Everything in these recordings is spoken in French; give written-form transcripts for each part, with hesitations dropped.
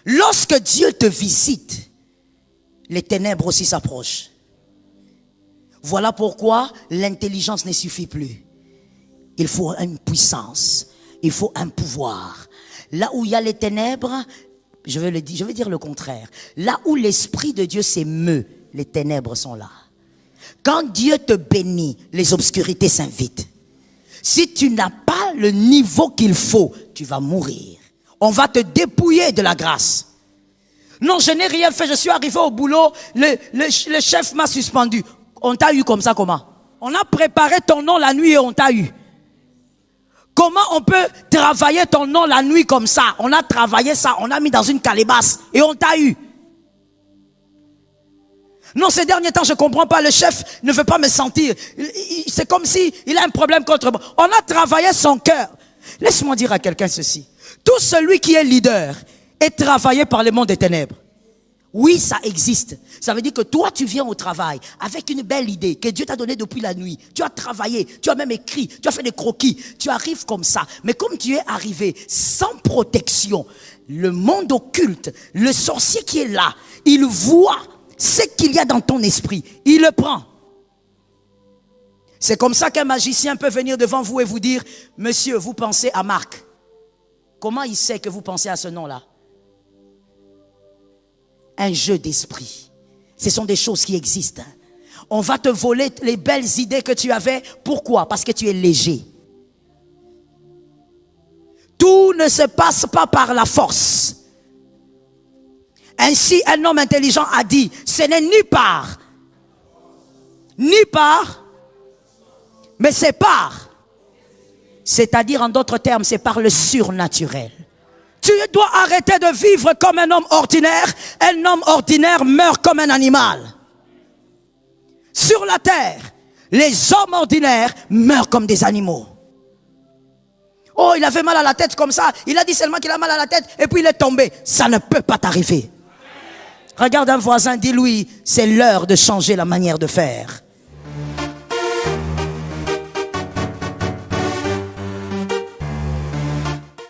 Lorsque Dieu te visite, les ténèbres aussi s'approchent. Voilà pourquoi l'intelligence ne suffit plus. Il faut une puissance, il faut un pouvoir. Là où il y a les ténèbres, je vais dire le contraire. Là où l'Esprit de Dieu s'émeut, les ténèbres sont là. Quand Dieu te bénit, les obscurités s'invitent. Si tu n'as pas le niveau qu'il faut, tu vas mourir. On va te dépouiller de la grâce. Non, je n'ai rien fait, je suis arrivé au boulot, le chef m'a suspendu. On t'a eu comme ça, comment? On a préparé ton nom la nuit et on t'a eu. Comment on peut travailler ton nom la nuit comme ça? On a travaillé ça, on a mis dans une calebasse et on t'a eu. Non, ces derniers temps, je ne comprends pas, le chef ne veut pas me sentir. C'est comme si il a un problème contre moi. On a travaillé son cœur. Laisse-moi dire à quelqu'un ceci. Tout celui qui est leader est travaillé par le monde des ténèbres. Oui, ça existe. Ça veut dire que toi, tu viens au travail avec une belle idée que Dieu t'a donnée depuis la nuit. Tu as travaillé, tu as même écrit, tu as fait des croquis. Tu arrives comme ça. Mais comme tu es arrivé sans protection, le monde occulte, le sorcier qui est là, il voit ce qu'il y a dans ton esprit. Il le prend. C'est comme ça qu'un magicien peut venir devant vous et vous dire, monsieur, vous pensez à Marc. Comment il sait que vous pensez à ce nom-là? Un jeu d'esprit. Ce sont des choses qui existent. On va te voler les belles idées que tu avais. Pourquoi? Parce que tu es léger. Tout ne se passe pas par la force. Ainsi, un homme intelligent a dit, ce n'est ni par, mais c'est par. C'est-à-dire, en d'autres termes, c'est par le surnaturel. Tu dois arrêter de vivre comme un homme ordinaire. Un homme ordinaire meurt comme un animal. Sur la terre, les hommes ordinaires meurent comme des animaux. Oh, il avait mal à la tête comme ça. Il a dit seulement qu'il a mal à la tête et puis il est tombé. Ça ne peut pas t'arriver. Regarde un voisin, dis-lui, c'est l'heure de changer la manière de faire.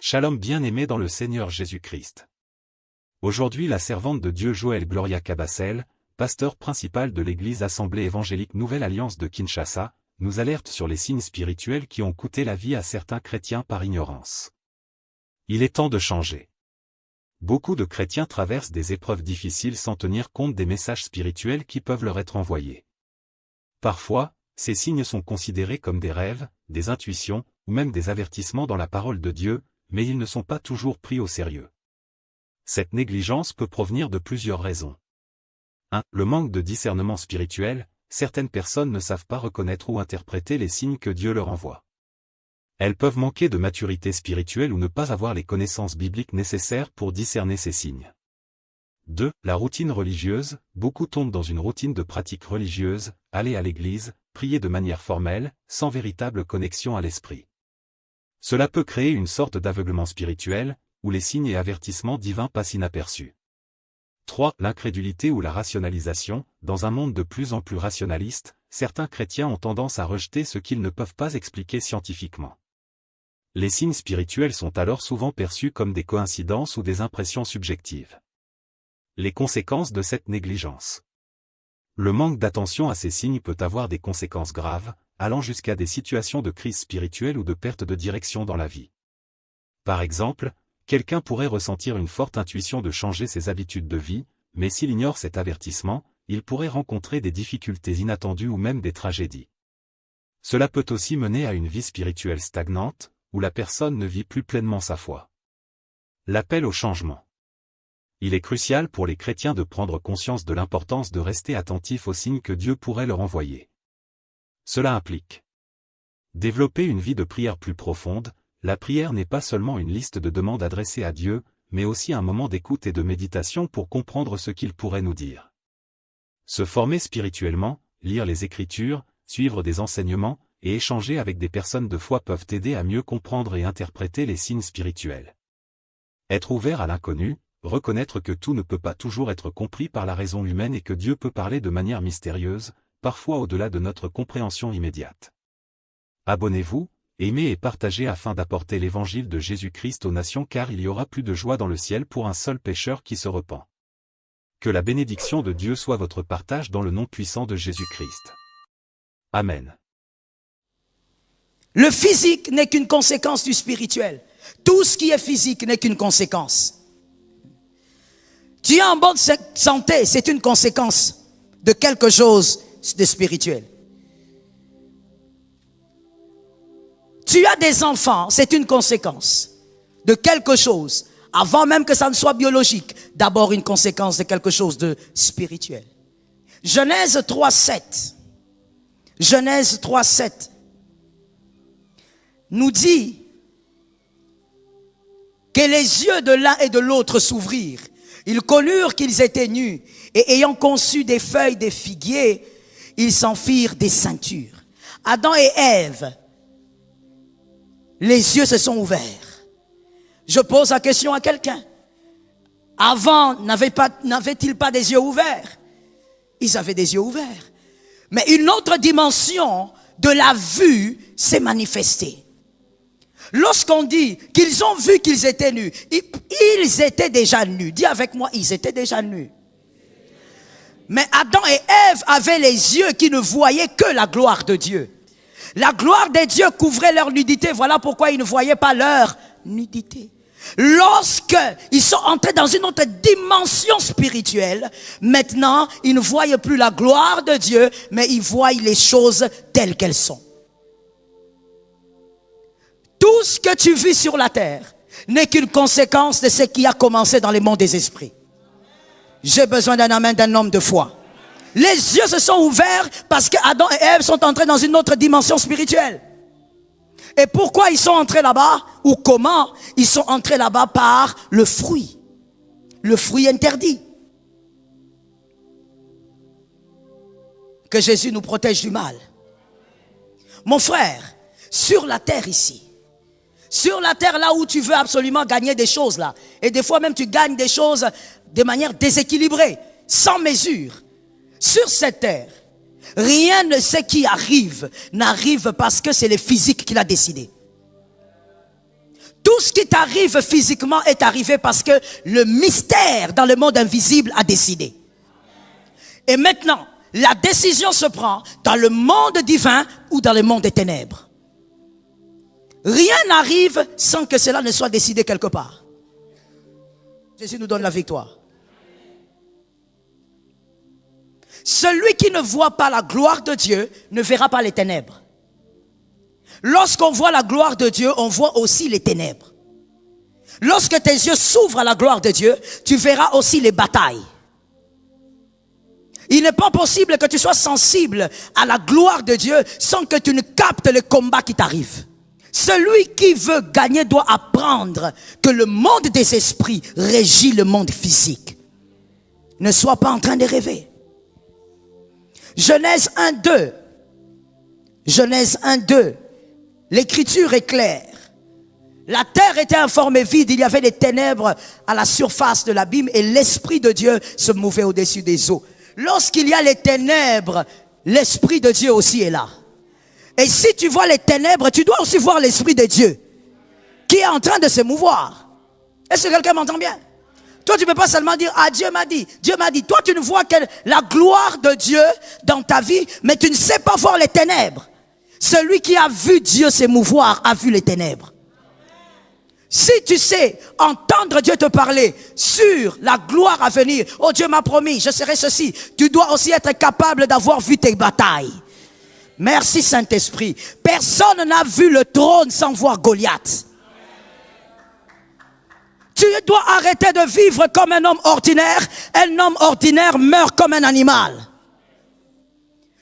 Shalom bien-aimé dans le Seigneur Jésus-Christ. Aujourd'hui la servante de Dieu Joël Gloria Cabassel, pasteur principal de l'église Assemblée évangélique Nouvelle Alliance de Kinshasa, nous alerte sur les signes spirituels qui ont coûté la vie à certains chrétiens par ignorance. Il est temps de changer. Beaucoup de chrétiens traversent des épreuves difficiles sans tenir compte des messages spirituels qui peuvent leur être envoyés. Parfois, ces signes sont considérés comme des rêves, des intuitions, ou même des avertissements dans la parole de Dieu, mais ils ne sont pas toujours pris au sérieux. Cette négligence peut provenir de plusieurs raisons. 1. Le manque de discernement spirituel, certaines personnes ne savent pas reconnaître ou interpréter les signes que Dieu leur envoie. Elles peuvent manquer de maturité spirituelle ou ne pas avoir les connaissances bibliques nécessaires pour discerner ces signes. 2. La routine religieuse, beaucoup tombent dans une routine de pratique religieuse, aller à l'église, prier de manière formelle, sans véritable connexion à l'esprit. Cela peut créer une sorte d'aveuglement spirituel, où les signes et avertissements divins passent inaperçus. 3. L'incrédulité ou la rationalisation, dans un monde de plus en plus rationaliste, certains chrétiens ont tendance à rejeter ce qu'ils ne peuvent pas expliquer scientifiquement. Les signes spirituels sont alors souvent perçus comme des coïncidences ou des impressions subjectives. Les conséquences de cette négligence. Le manque d'attention à ces signes peut avoir des conséquences graves, allant jusqu'à des situations de crise spirituelle ou de perte de direction dans la vie. Par exemple, quelqu'un pourrait ressentir une forte intuition de changer ses habitudes de vie, mais s'il ignore cet avertissement, il pourrait rencontrer des difficultés inattendues ou même des tragédies. Cela peut aussi mener à une vie spirituelle stagnante, où la personne ne vit plus pleinement sa foi. L'appel au changement. Il est crucial pour les chrétiens de prendre conscience de l'importance de rester attentifs aux signes que Dieu pourrait leur envoyer. Cela implique développer une vie de prière plus profonde. La prière n'est pas seulement une liste de demandes adressées à Dieu, mais aussi un moment d'écoute et de méditation pour comprendre ce qu'il pourrait nous dire. Se former spirituellement, lire les Écritures, suivre des enseignements, et échanger avec des personnes de foi peuvent aider à mieux comprendre et interpréter les signes spirituels. Être ouvert à l'inconnu, reconnaître que tout ne peut pas toujours être compris par la raison humaine et que Dieu peut parler de manière mystérieuse, parfois au-delà de notre compréhension immédiate. Abonnez-vous, aimez et partagez afin d'apporter l'évangile de Jésus-Christ aux nations car il y aura plus de joie dans le ciel pour un seul pécheur qui se repent. Que la bénédiction de Dieu soit votre partage dans le nom puissant de Jésus-Christ. Amen. Le physique n'est qu'une conséquence du spirituel. Tout ce qui est physique n'est qu'une conséquence. Tu es en bonne santé, c'est une conséquence de quelque chose de spirituel. Tu as des enfants, c'est une conséquence de quelque chose. Avant même que ça ne soit biologique, d'abord une conséquence de quelque chose de spirituel. Genèse 3:7. Genèse 3:7 nous dit que les yeux de l'un et de l'autre s'ouvrirent. Ils connurent qu'ils étaient nus et ayant conçu des feuilles de figuier, ils s'en firent des ceintures. Adam et Ève, les yeux se sont ouverts. Je pose la question à quelqu'un. Avant, n'avaient-ils pas des yeux ouverts? Ils avaient des yeux ouverts. Mais une autre dimension de la vue s'est manifestée. Lorsqu'on dit qu'ils ont vu qu'ils étaient nus, ils étaient déjà nus. Dis avec moi, ils étaient déjà nus. Mais Adam et Ève avaient les yeux qui ne voyaient que la gloire de Dieu. La gloire de Dieu couvrait leur nudité. Voilà pourquoi ils ne voyaient pas leur nudité. Lorsque ils sont entrés dans une autre dimension spirituelle, maintenant, ils ne voient plus la gloire de Dieu, mais ils voient les choses telles qu'elles sont. Tout ce que tu vis sur la terre n'est qu'une conséquence de ce qui a commencé dans le monde des esprits. J'ai besoin d'un amen d'un homme de foi. Les yeux se sont ouverts parce que Adam et Ève sont entrés dans une autre dimension spirituelle. Et pourquoi ils sont entrés là-bas? Ou comment? Ils sont entrés là-bas par le fruit interdit. Que Jésus nous protège du mal. Mon frère, sur la terre ici, sur la terre là où tu veux absolument gagner des choses là, et des fois même tu gagnes des choses de manière déséquilibrée, sans mesure. Sur cette terre, rien de ce qui arrive n'arrive parce que c'est le physique qui l'a décidé. Tout ce qui t'arrive physiquement est arrivé parce que le mystère dans le monde invisible a décidé. Et maintenant, la décision se prend dans le monde divin ou dans le monde des ténèbres. Rien n'arrive sans que cela ne soit décidé quelque part. Jésus nous donne la victoire. Celui qui ne voit pas la gloire de Dieu ne verra pas les ténèbres. Lorsqu'on voit la gloire de Dieu, on voit aussi les ténèbres. Lorsque tes yeux s'ouvrent à la gloire de Dieu, tu verras aussi les batailles. Il n'est pas possible que tu sois sensible à la gloire de Dieu sans que tu ne captes le combat qui t'arrive. Celui qui veut gagner doit apprendre que le monde des esprits régit le monde physique. Ne sois pas en train de rêver. Genèse 1:2. Genèse 1:2. L'écriture est claire. La terre était informée vide, il y avait des ténèbres à la surface de l'abîme et l'Esprit de Dieu se mouvait au-dessus des eaux. Lorsqu'il y a les ténèbres, l'Esprit de Dieu aussi est là. Et si tu vois les ténèbres, tu dois aussi voir l'Esprit de Dieu qui est en train de se mouvoir. Est-ce que quelqu'un m'entend bien? Toi, tu ne peux pas seulement dire, ah, Dieu m'a dit, Dieu m'a dit. Toi, tu ne vois que la gloire de Dieu dans ta vie, mais tu ne sais pas voir les ténèbres. Celui qui a vu Dieu s'émouvoir a vu les ténèbres. Si tu sais entendre Dieu te parler sur la gloire à venir, oh Dieu m'a promis, je serai ceci, tu dois aussi être capable d'avoir vu tes batailles. Merci Saint-Esprit. Personne n'a vu le trône sans voir Goliath. Tu dois arrêter de vivre comme un homme ordinaire. Un homme ordinaire meurt comme un animal.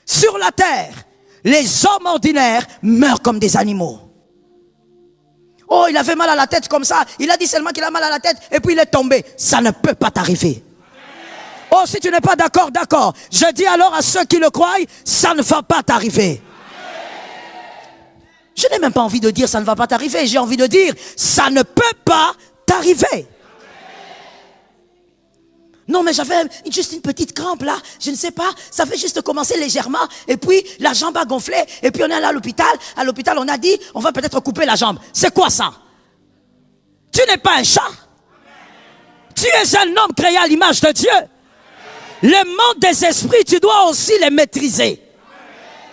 Sur la terre, les hommes ordinaires meurent comme des animaux. Oh, il avait mal à la tête comme ça. Il a dit seulement qu'il a mal à la tête et puis il est tombé. Ça ne peut pas t'arriver. Oh, si tu n'es pas d'accord, d'accord. Je dis alors à ceux qui le croient, ça ne va pas t'arriver. Je n'ai même pas envie de dire ça ne va pas t'arriver. J'ai envie de dire ça ne peut pas t'arriver. Non, mais j'avais juste une petite crampe là, je ne sais pas, ça fait juste commencer légèrement, et puis la jambe a gonflé, et puis on est allé à l'hôpital. À l'hôpital, on a dit, on va peut-être couper la jambe. C'est quoi ça? Tu n'es pas un chat. Tu es un homme créé à l'image de Dieu. Le monde des esprits, tu dois aussi les maîtriser.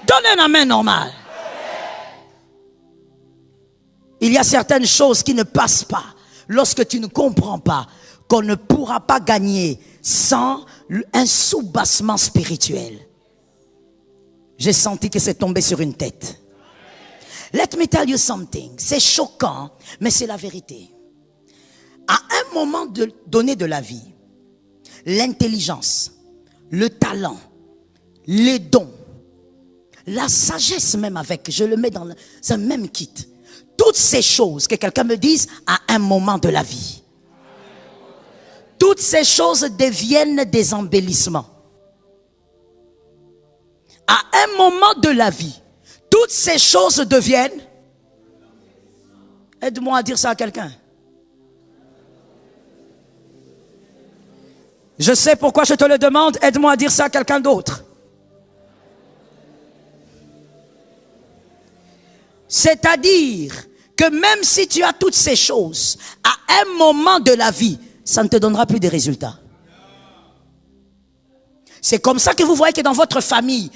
Donne un amen normal. Il y a certaines choses qui ne passent pas lorsque tu ne comprends pas qu'on ne pourra pas gagner sans un soubassement spirituel. J'ai senti que c'est tombé sur une tête. Let me tell you something. C'est choquant, mais c'est la vérité. À un moment donné de la vie, l'intelligence, le talent, les dons, la sagesse même avec, je le mets dans un même kit. Toutes ces choses, que quelqu'un me dise, à un moment de la vie. Toutes ces choses deviennent des embellissements. À un moment de la vie, toutes ces choses deviennent... Aide-moi à dire ça à quelqu'un. Je sais pourquoi je te le demande, aide-moi à dire ça à quelqu'un d'autre. C'est-à-dire que même si tu as toutes ces choses, à un moment de la vie, ça ne te donnera plus de résultats. C'est comme ça que vous voyez que dans votre famille,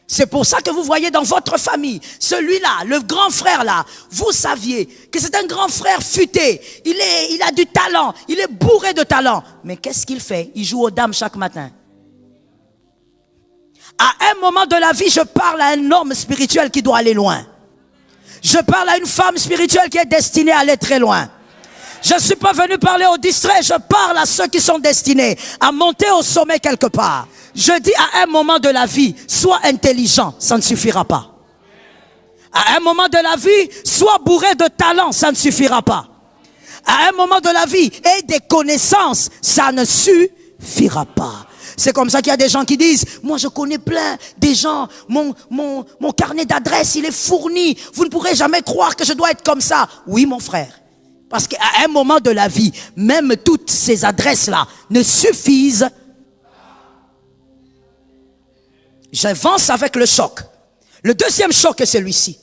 c'est pour ça que vous voyez dans votre famille, celui-là, le grand frère là, vous saviez que c'est un grand frère futé, il a du talent, il est bourré de talent. Mais qu'est-ce qu'il fait? Il joue aux dames chaque matin. À un moment de la vie, je parle à un homme spirituel qui doit aller loin. Je parle à une femme spirituelle qui est destinée à aller très loin. Je ne suis pas venu parler aux distraits, je parle à ceux qui sont destinés à monter au sommet quelque part. Je dis à un moment de la vie, sois intelligent, ça ne suffira pas. À un moment de la vie, sois bourré de talent, ça ne suffira pas. À un moment de la vie, aie des connaissances, ça ne suffira pas. C'est comme ça qu'il y a des gens qui disent, moi je connais plein des gens, mon carnet d'adresses il est fourni, vous ne pourrez jamais croire que je dois être comme ça. Oui mon frère, parce qu'à un moment de la vie, même toutes ces adresses-là ne suffisent. J'avance avec le choc. Le deuxième choc est celui-ci.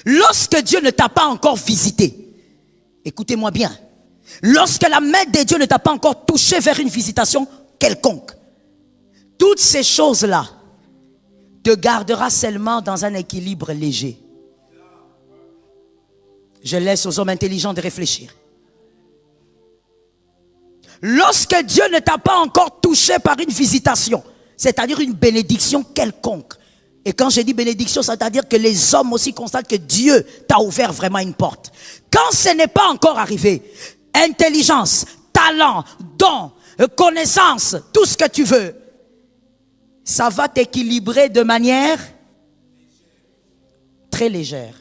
Lorsque Dieu ne t'a pas encore visité, écoutez-moi bien, lorsque la main de Dieu ne t'a pas encore touché vers une visitation quelconque, toutes ces choses-là te gardera seulement dans un équilibre léger. Je laisse aux hommes intelligents de réfléchir. Lorsque Dieu ne t'a pas encore touché par une visitation, c'est-à-dire une bénédiction quelconque. Et quand je dis bénédiction, c'est-à-dire que les hommes aussi constatent que Dieu t'a ouvert vraiment une porte. Quand ce n'est pas encore arrivé, intelligence, talent, don, connaissance, tout ce que tu veux, ça va t'équilibrer de manière très légère.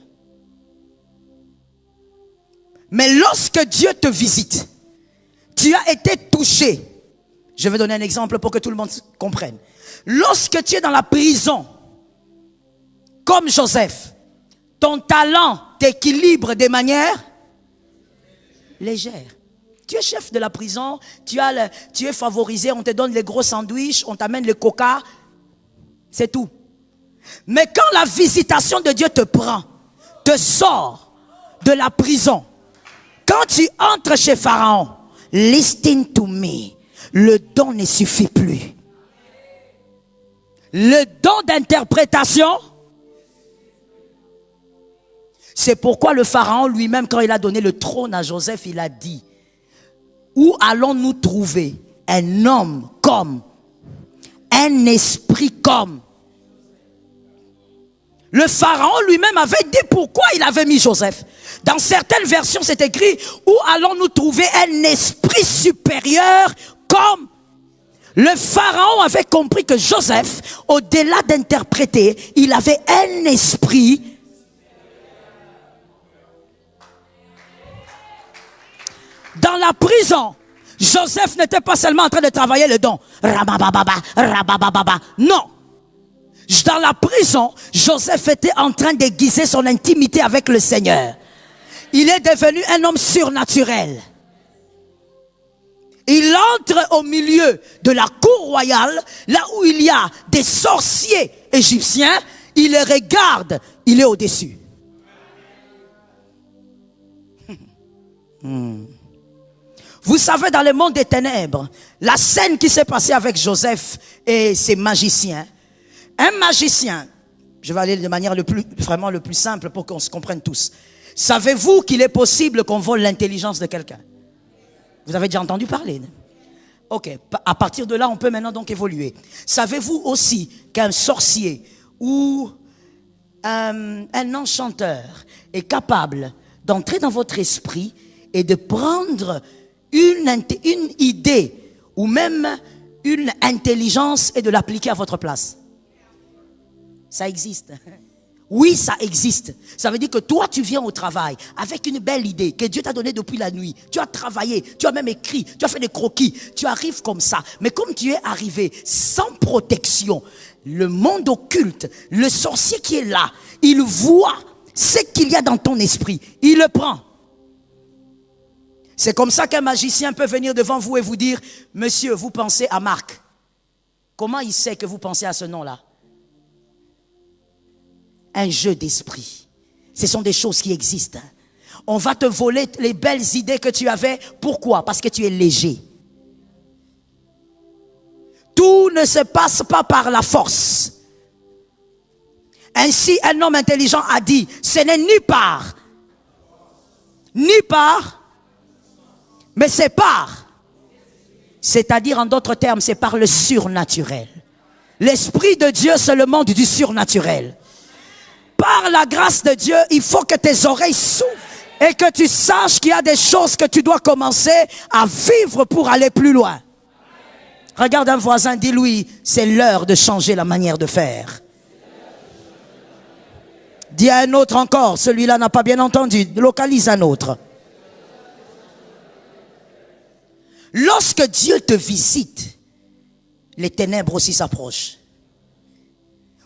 Mais lorsque Dieu te visite, tu as été touché. Je vais donner un exemple pour que tout le monde comprenne. Lorsque tu es dans la prison, comme Joseph, ton talent t'équilibre de manière légère. Tu es chef de la prison, tu es favorisé, on te donne les gros sandwichs, on t'amène le coca, c'est tout. Mais quand la visitation de Dieu te prend, te sort de la prison, quand tu entres chez Pharaon, listen to me, le don ne suffit plus. Le don d'interprétation, c'est pourquoi le Pharaon lui-même, quand il a donné le trône à Joseph, il a dit, où allons-nous trouver un homme comme, un esprit comme? Le Pharaon lui-même avait dit pourquoi il avait mis Joseph. Dans certaines versions, c'est écrit, où allons-nous trouver un esprit supérieur comme? Le Pharaon avait compris que Joseph, au-delà d'interpréter, il avait un esprit. Dans la prison, Joseph n'était pas seulement en train de travailler le don. Rabababa, rabababa. Non. Dans la prison, Joseph était en train d'aiguiser son intimité avec le Seigneur. Il est devenu un homme surnaturel. Il entre au milieu de la cour royale, là où il y a des sorciers égyptiens. Il les regarde, il est au-dessus. Vous savez, dans le monde des ténèbres, la scène qui s'est passée avec Joseph et ses magiciens. Un magicien, je vais aller de manière vraiment le plus simple pour qu'on se comprenne tous. Savez-vous qu'il est possible qu'on vole l'intelligence de quelqu'un? Vous avez déjà entendu parler? Ok, à partir de là, on peut maintenant donc évoluer. Savez-vous aussi qu'un sorcier ou un enchanteur est capable d'entrer dans votre esprit et de prendre une idée ou même une intelligence et de l'appliquer à votre place? Ça existe. Oui, ça existe. Ça veut dire que toi, tu viens au travail avec une belle idée que Dieu t'a donnée depuis la nuit. Tu as travaillé, tu as même écrit, tu as fait des croquis. Tu arrives comme ça. Mais comme tu es arrivé sans protection, le monde occulte, le sorcier qui est là, il voit ce qu'il y a dans ton esprit. Il le prend. C'est comme ça qu'un magicien peut venir devant vous et vous dire, monsieur, vous pensez à Marc. Comment il sait que vous pensez à ce nom-là? Un jeu d'esprit. Ce sont des choses qui existent. On va te voler les belles idées que tu avais. Pourquoi? Parce que tu es léger. Tout ne se passe pas par la force. Ainsi, un homme intelligent a dit, ce n'est ni par, mais c'est par. C'est-à-dire, en d'autres termes, c'est par le surnaturel. L'Esprit de Dieu, c'est le monde du surnaturel. Par la grâce de Dieu, il faut que tes oreilles s'ouvrent et que tu saches qu'il y a des choses que tu dois commencer à vivre pour aller plus loin. Regarde un voisin, dis-lui, c'est l'heure de changer la manière de faire. Dis à un autre encore, celui-là n'a pas bien entendu, localise un autre. Lorsque Dieu te visite, les ténèbres aussi s'approchent.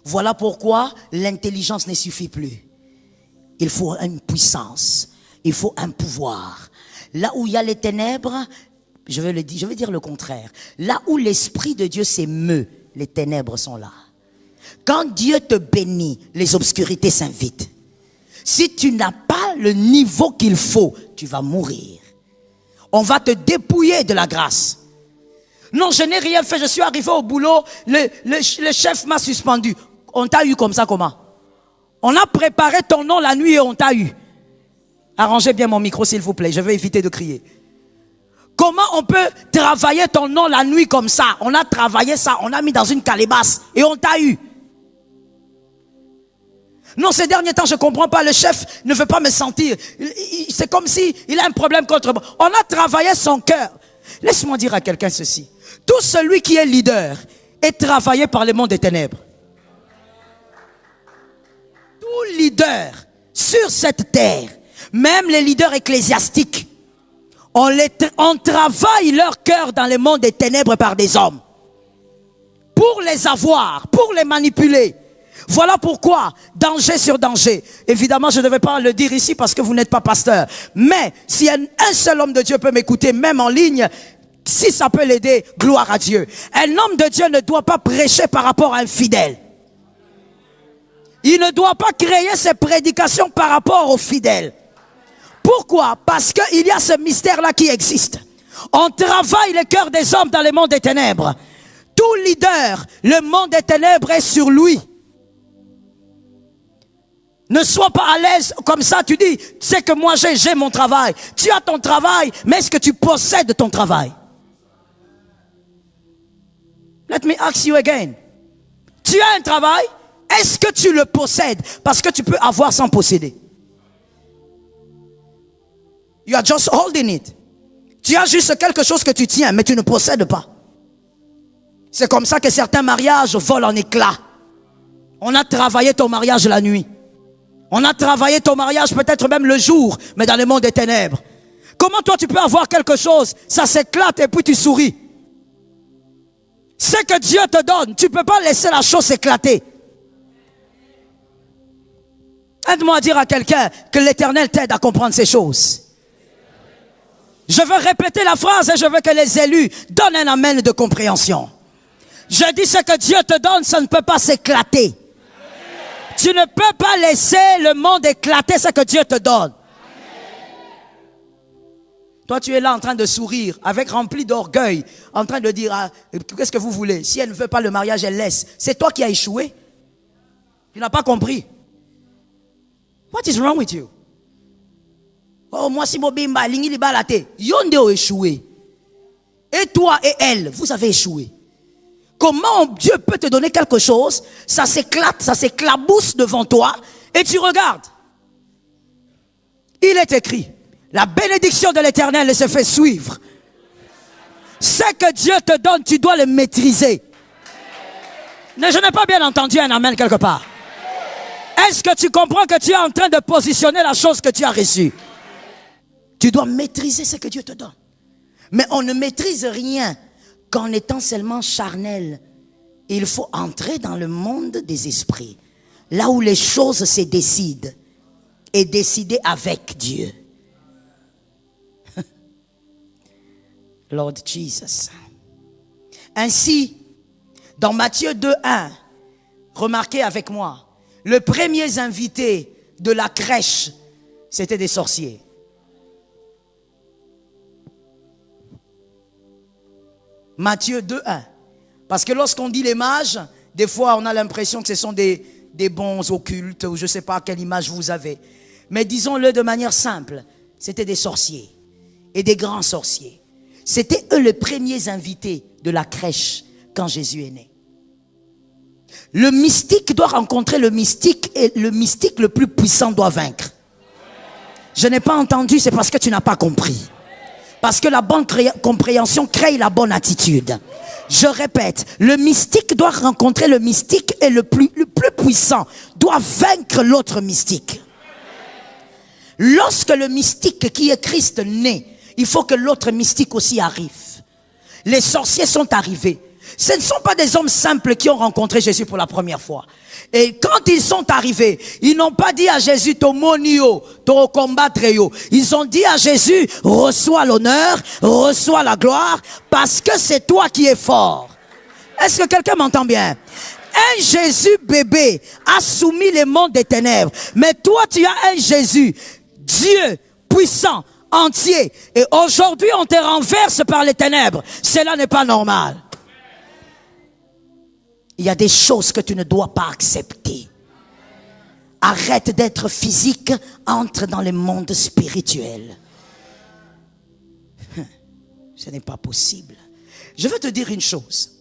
Voilà pourquoi l'intelligence ne suffit plus. Il faut une puissance, il faut un pouvoir. Là où il y a les ténèbres, je vais dire le contraire. Là où l'Esprit de Dieu s'émeut, les ténèbres sont là. Quand Dieu te bénit, les obscurités s'invitent. Si tu n'as pas le niveau qu'il faut, tu vas mourir. On va te dépouiller de la grâce. Non, je n'ai rien fait, je suis arrivé au boulot, le chef m'a suspendu. On t'a eu comme ça, comment? On a préparé ton nom la nuit et on t'a eu. Arrangez bien mon micro s'il vous plaît, je vais éviter de crier. Comment on peut travailler ton nom la nuit comme ça? On a travaillé ça, on a mis dans une calebasse et on t'a eu. Non, ces derniers temps, je ne comprends pas, le chef ne veut pas me sentir. C'est comme si il a un problème contre moi. On a travaillé son cœur. Laisse-moi dire à quelqu'un ceci. Tout celui qui est leader est travaillé par le monde des ténèbres. Tout leader sur cette terre, même les leaders ecclésiastiques, on travaille leur cœur dans le monde des ténèbres par des hommes. Pour les avoir, pour les manipuler. Voilà pourquoi, danger sur danger. Évidemment, je ne devais pas le dire ici parce que vous n'êtes pas pasteur. Mais si un seul homme de Dieu peut m'écouter, même en ligne, si ça peut l'aider, gloire à Dieu. Un homme de Dieu ne doit pas prêcher par rapport à un fidèle. Il ne doit pas créer ses prédications par rapport aux fidèles. Pourquoi? Parce qu'il y a ce mystère-là qui existe. On travaille le cœur des hommes dans le monde des ténèbres. Tout leader, le monde des ténèbres est sur lui. Ne sois pas à l'aise comme ça, tu dis, c'est que moi j'ai mon travail. Tu as ton travail, mais est-ce que tu possèdes ton travail? Let me ask you again. Tu as un travail, est-ce que tu le possèdes? Parce que tu peux avoir sans posséder. You are just holding it. Tu as juste quelque chose que tu tiens, mais tu ne possèdes pas. C'est comme ça que certains mariages volent en éclats. On a travaillé ton mariage la nuit. On a travaillé ton mariage peut-être même le jour, mais dans le monde des ténèbres. Comment toi tu peux avoir quelque chose, ça s'éclate et puis tu souris? Ce que Dieu te donne, tu ne peux pas laisser la chose s'éclater. Aide-moi à dire à quelqu'un que l'Éternel t'aide à comprendre ces choses. Je veux répéter la phrase et je veux que les élus donnent un amen de compréhension. Je dis ce que Dieu te donne, ça ne peut pas s'éclater. Tu ne peux pas laisser le monde éclater ce que Dieu te donne. Toi, tu es là en train de sourire, avec rempli d'orgueil, en train de dire, ah, qu'est-ce que vous voulez? Si elle ne veut pas le mariage, elle laisse. C'est toi qui as échoué. Tu n'as pas compris. What is wrong with you? Oh, moi, si Mobimba, Lingi li balate, Yonde a échoué. Et toi et elle, vous avez échoué. Comment Dieu peut te donner quelque chose, ça s'éclate, ça s'éclabousse devant toi, et tu regardes. Il est écrit, la bénédiction de l'Éternel se fait suivre. Ce que Dieu te donne, tu dois le maîtriser. Mais je n'ai pas bien entendu un amen quelque part. Est-ce que tu comprends que tu es en train de positionner la chose que tu as reçue? Tu dois maîtriser ce que Dieu te donne. Mais on ne maîtrise rien qu'en étant seulement charnel. Il faut entrer dans le monde des esprits. Là où les choses se décident. Et décider avec Dieu. Lord Jesus. Ainsi, dans Matthieu 2:1, remarquez avec moi, le premier invité de la crèche, c'était des sorciers. Matthieu 2:1. Parce que lorsqu'on dit les mages, des fois on a l'impression que ce sont des bons occultes, ou je ne sais pas quelle image vous avez. Mais disons-le de manière simple, c'était des sorciers et des grands sorciers. C'était eux les premiers invités de la crèche quand Jésus est né. Le mystique doit rencontrer le mystique et le mystique le plus puissant doit vaincre. Je n'ai pas entendu, c'est parce que tu n'as pas compris. Parce que la bonne compréhension crée la bonne attitude. Je répète, le mystique doit rencontrer le mystique et le plus puissant doit vaincre l'autre mystique. Lorsque le mystique qui est Christ naît, il faut que l'autre mystique aussi arrive. Les sorciers sont arrivés. Ce ne sont pas des hommes simples qui ont rencontré Jésus pour la première fois. Et quand ils sont arrivés, ils n'ont pas dit à Jésus, to monio, to combattre yo. Ils ont dit à Jésus, reçois l'honneur, reçois la gloire, parce que c'est toi qui es fort. Est-ce que quelqu'un m'entend bien? Un Jésus bébé a soumis les mondes des ténèbres. Mais toi, tu as un Jésus, Dieu, puissant, entier. Et aujourd'hui, on te renverse par les ténèbres. Cela n'est pas normal. Il y a des choses que tu ne dois pas accepter. Arrête d'être physique, entre dans le monde spirituel. Ce n'est pas possible. Je veux te dire une chose.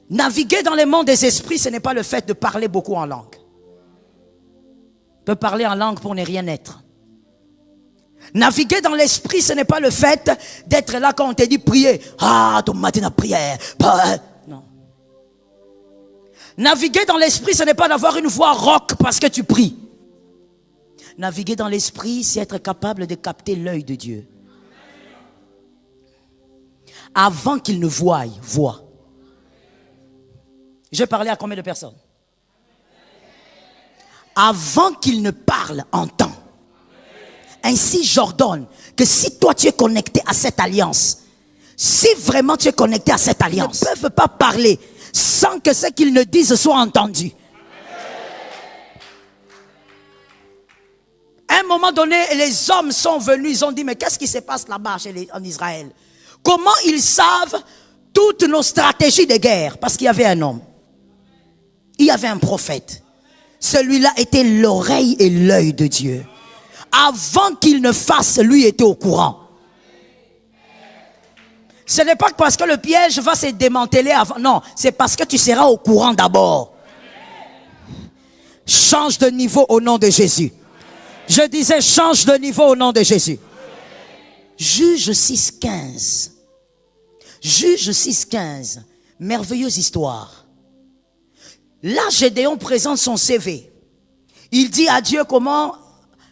Naviguer dans le monde des esprits, ce n'est pas le fait de parler beaucoup en langue. Tu peux parler en langue pour ne rien être. Naviguer dans l'esprit, ce n'est pas le fait d'être là quand on te dit prier. Ah, ton matin la prière. Non. Naviguer dans l'esprit, ce n'est pas d'avoir une voix rauque parce que tu pries. Naviguer dans l'esprit, c'est être capable de capter l'œil de Dieu. Avant qu'il ne voie, vois. Je parlais à combien de personnes? Avant qu'il ne parle, entends. Ainsi, j'ordonne que si toi tu es connecté à cette alliance, si vraiment tu es connecté à cette alliance, ils ne peuvent pas parler sans que ce qu'ils ne disent soit entendu. À un moment donné, les hommes sont venus, ils ont dit, mais qu'est-ce qui se passe là-bas en Israël? Comment ils savent toutes nos stratégies de guerre? Parce qu'il y avait un homme. Il y avait un prophète. Celui-là était l'oreille et l'œil de Dieu. Avant qu'il ne fasse, lui était au courant. Ce n'est pas parce que le piège va se démanteler avant. Non, c'est parce que tu seras au courant d'abord. Change de niveau au nom de Jésus. Je disais change de niveau au nom de Jésus. Juge 6:15. Juge 6:15. Merveilleuse histoire. Là, Gédéon présente son CV. Il dit à Dieu comment,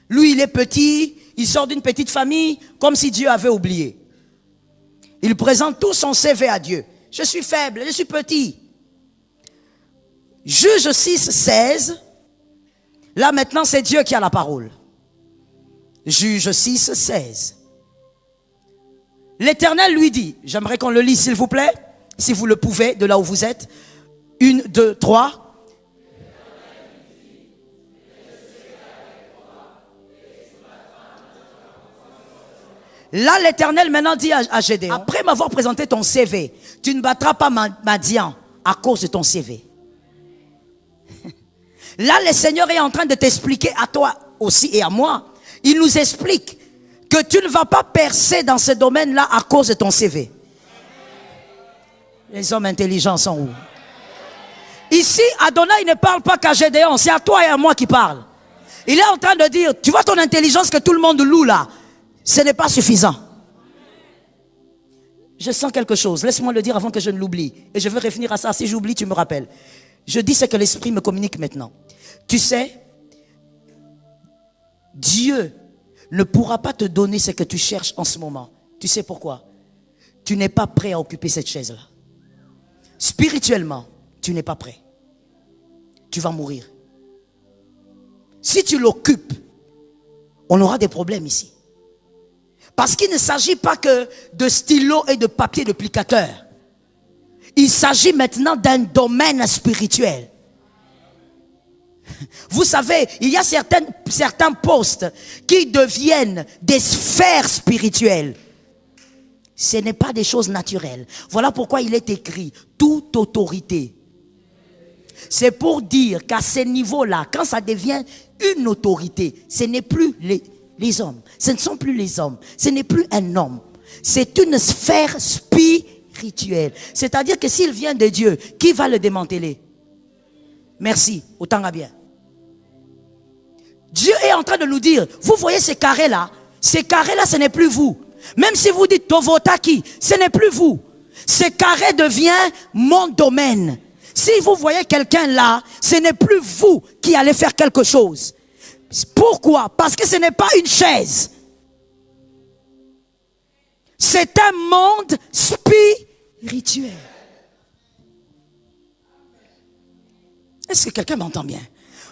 lui il est petit, il sort d'une petite famille, comme si Dieu avait oublié. Il présente tout son CV à Dieu. Je suis faible, je suis petit. Juge 6:16. Là maintenant, c'est Dieu qui a la parole. Juge 6, 16. L'Éternel lui dit, j'aimerais qu'on le lise s'il vous plaît, si vous le pouvez, de là où vous êtes. 1, 2, 3. Là, l'Éternel maintenant dit à Gédéon, après m'avoir présenté ton CV, tu ne battras pas Madian à cause de ton CV. Là, le Seigneur est en train de t'expliquer à toi aussi et à moi. Il nous explique que tu ne vas pas percer dans ce domaine-là à cause de ton CV. Les hommes intelligents sont où? Ici, Adonai ne parle pas qu'à Gédéon, c'est à toi et à moi qui parle. Il est en train de dire, tu vois ton intelligence que tout le monde loue là, ce n'est pas suffisant. Je sens quelque chose, laisse-moi le dire avant que je ne l'oublie. Et je veux revenir à ça, si j'oublie, tu me rappelles. Je dis ce que l'Esprit me communique maintenant. Tu sais, Dieu ne pourra pas te donner ce que tu cherches en ce moment. Tu sais pourquoi? Tu n'es pas prêt à occuper cette chaise-là. Spirituellement, tu n'es pas prêt. Tu vas mourir. Si tu l'occupes, on aura des problèmes ici. Parce qu'il ne s'agit pas que de stylo et de papier d'applicateur. Il s'agit maintenant d'un domaine spirituel. Vous savez, il y a certains postes qui deviennent des sphères spirituelles. Ce n'est pas des choses naturelles. Voilà pourquoi il est écrit toute autorité. C'est pour dire qu'à ce niveau-là, quand ça devient une autorité, ce n'est plus les hommes. Ce ne sont plus les hommes. Ce n'est plus un homme. C'est une sphère spirituelle. C'est-à-dire que s'il vient de Dieu, qui va le démanteler? Merci, autant à bien. Dieu est en train de nous dire, vous voyez ces carrés-là, ce n'est plus vous. Même si vous dites Tovotaki, ce n'est plus vous. Ce carré devient mon domaine. Si vous voyez quelqu'un là, ce n'est plus vous qui allez faire quelque chose. Pourquoi? Parce que ce n'est pas une chaise. C'est un monde spirituel. Est-ce que quelqu'un m'entend bien?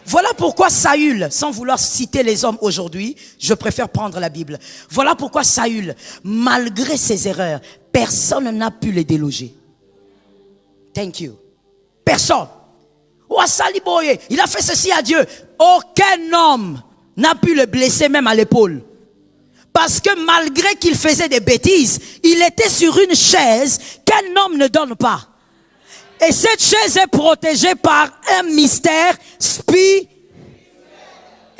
Voilà pourquoi Saül, sans vouloir citer les hommes aujourd'hui, je préfère prendre la Bible. Voilà pourquoi Saül, malgré ses erreurs, personne n'a pu les déloger. Thank you. Personne. Il a fait ceci à Dieu. Aucun homme n'a pu le blesser même à l'épaule. Parce que malgré qu'il faisait des bêtises, il était sur une chaise qu'un homme ne donne pas. Et cette chaise est protégée par un mystère spirituel.